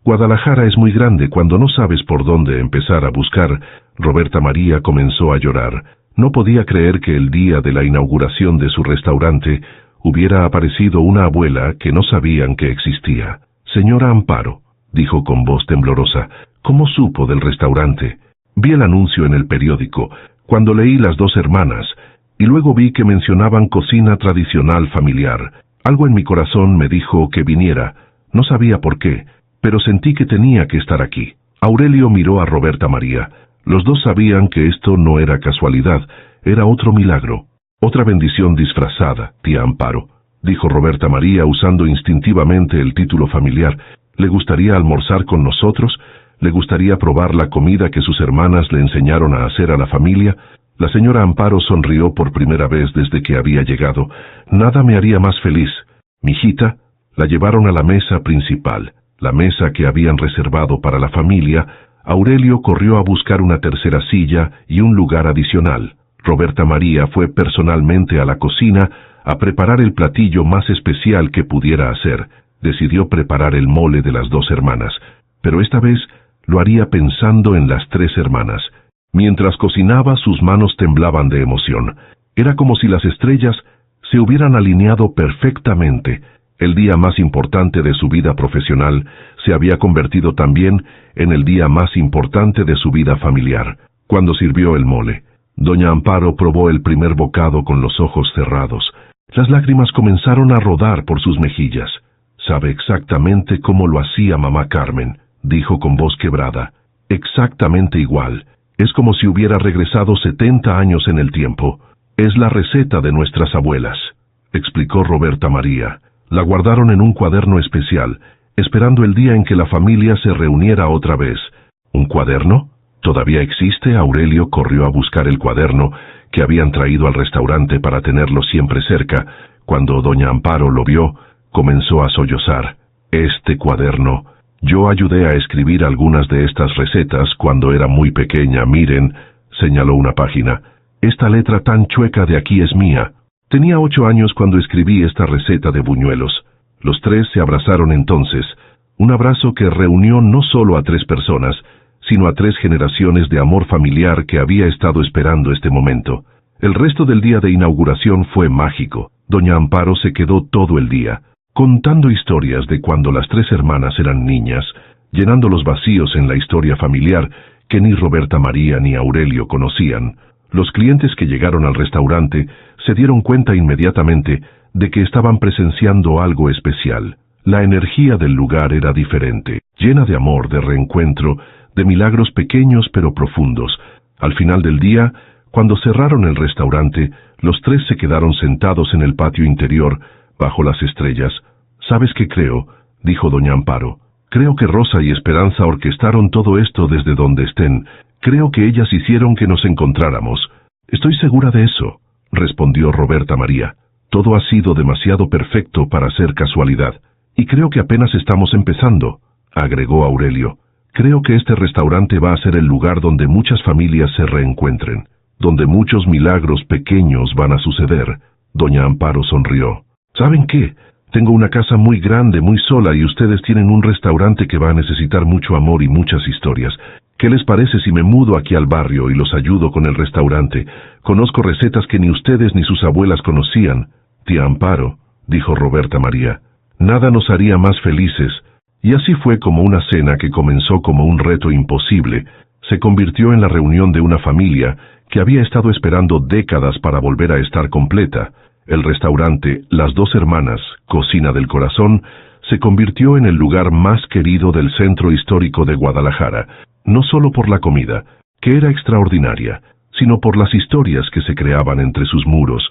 Guadalajara es muy grande cuando no sabes por dónde empezar a buscar. Roberta María comenzó a llorar. No podía creer que el día de la inauguración de su restaurante hubiera aparecido una abuela que no sabían que existía. Señora Amparo, dijo con voz temblorosa, ¿cómo supo del restaurante? Vi el anuncio en el periódico, cuando leí Las dos hermanas, y luego vi que mencionaban cocina tradicional familiar. Algo en mi corazón me dijo que viniera. No sabía por qué, pero sentí que tenía que estar aquí. Aurelio miró a Roberta María. Los dos sabían que esto no era casualidad, era otro milagro. Otra bendición disfrazada, tía Amparo, dijo Roberta María usando instintivamente el título familiar. ¿Le gustaría almorzar con nosotros? ¿Le gustaría probar la comida que sus hermanas le enseñaron a hacer a la familia? La señora Amparo sonrió por primera vez desde que había llegado. Nada me haría más feliz. Mijita, la llevaron a la mesa principal, la mesa que habían reservado para la familia. Aurelio corrió a buscar una tercera silla y un lugar adicional. Roberta María fue personalmente a la cocina a preparar el platillo más especial que pudiera hacer. Decidió preparar el mole de las dos hermanas, pero esta vez lo haría pensando en las tres hermanas. Mientras cocinaba, sus manos temblaban de emoción. Era como si las estrellas se hubieran alineado perfectamente. El día más importante de su vida profesional se había convertido también en el día más importante de su vida familiar. Cuando sirvió el mole, doña Amparo probó el primer bocado con los ojos cerrados. Las lágrimas comenzaron a rodar por sus mejillas. «Sabe exactamente cómo lo hacía mamá Carmen», dijo con voz quebrada. «Exactamente igual. Es como si hubiera regresado 70 años en el tiempo. Es la receta de nuestras abuelas», explicó Roberta María. La guardaron en un cuaderno especial, esperando el día en que la familia se reuniera otra vez. ¿Un cuaderno? ¿Todavía existe? Aurelio corrió a buscar el cuaderno que habían traído al restaurante para tenerlo siempre cerca. Cuando doña Amparo lo vio, comenzó a sollozar. «Este cuaderno. Yo ayudé a escribir algunas de estas recetas cuando era muy pequeña. Miren», señaló una página. «Esta letra tan chueca de aquí es mía. Tenía 8 años cuando escribí esta receta de buñuelos». Los tres se abrazaron entonces, un abrazo que reunió no solo a 3 personas, sino a 3 generaciones de amor familiar que había estado esperando este momento. El resto del día de inauguración fue mágico. Doña Amparo se quedó todo el día, contando historias de cuando las 3 hermanas eran niñas, llenando los vacíos en la historia familiar que ni Roberta María ni Aurelio conocían. Los clientes que llegaron al restaurante se dieron cuenta inmediatamente de que estaban presenciando algo especial. La energía del lugar era diferente, llena de amor, de reencuentro, de milagros pequeños pero profundos. Al final del día, cuando cerraron el restaurante, los 3 se quedaron sentados en el patio interior, bajo las estrellas. «¿Sabes qué creo?», dijo doña Amparo. «Creo que Rosa y Esperanza orquestaron todo esto desde donde estén. Creo que ellas hicieron que nos encontráramos». «Estoy segura de eso», respondió Roberta María. «Todo ha sido demasiado perfecto para ser casualidad. Y creo que apenas estamos empezando», agregó Aurelio. Creo que este restaurante va a ser el lugar donde muchas familias se reencuentren, donde muchos milagros pequeños van a suceder. Doña Amparo sonrió. ¿Saben qué? Tengo una casa muy grande, muy sola, y ustedes tienen un restaurante que va a necesitar mucho amor y muchas historias. ¿Qué les parece si me mudo aquí al barrio y los ayudo con el restaurante? Conozco recetas que ni ustedes ni sus abuelas conocían. Tía Amparo, dijo Roberta María, nada nos haría más felices. Y así fue como una cena que comenzó como un reto imposible, se convirtió en la reunión de una familia que había estado esperando décadas para volver a estar completa. El restaurante Las Dos Hermanas, Cocina del Corazón, se convirtió en el lugar más querido del centro histórico de Guadalajara, no solo por la comida, que era extraordinaria, sino por las historias que se creaban entre sus muros,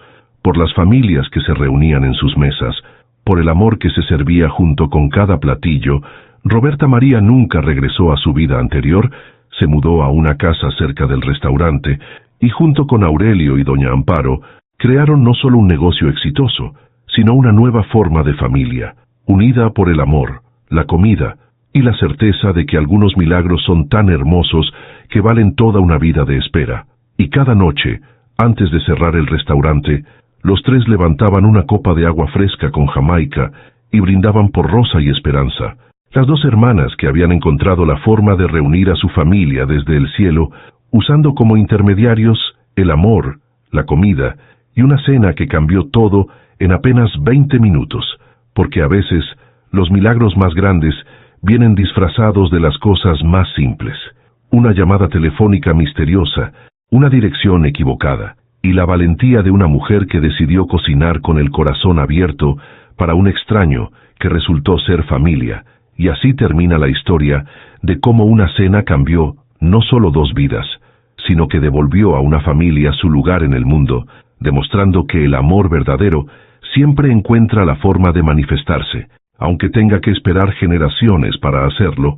por las familias que se reunían en sus mesas, por el amor que se servía junto con cada platillo. Roberta María nunca regresó a su vida anterior, se mudó a una casa cerca del restaurante, y junto con Aurelio y doña Amparo, crearon no solo un negocio exitoso, sino una nueva forma de familia, unida por el amor, la comida y la certeza de que algunos milagros son tan hermosos que valen toda una vida de espera. Y cada noche, antes de cerrar el restaurante, los tres levantaban una copa de agua fresca con jamaica y brindaban por Rosa y Esperanza, las dos hermanas que habían encontrado la forma de reunir a su familia desde el cielo, usando como intermediarios el amor, la comida y una cena que cambió todo en apenas 20 minutos, porque a veces los milagros más grandes vienen disfrazados de las cosas más simples. Una llamada telefónica misteriosa, una dirección equivocada, y la valentía de una mujer que decidió cocinar con el corazón abierto para un extraño que resultó ser familia, y así termina la historia de cómo una cena cambió no solo dos vidas, sino que devolvió a una familia su lugar en el mundo, demostrando que el amor verdadero siempre encuentra la forma de manifestarse, aunque tenga que esperar generaciones para hacerlo.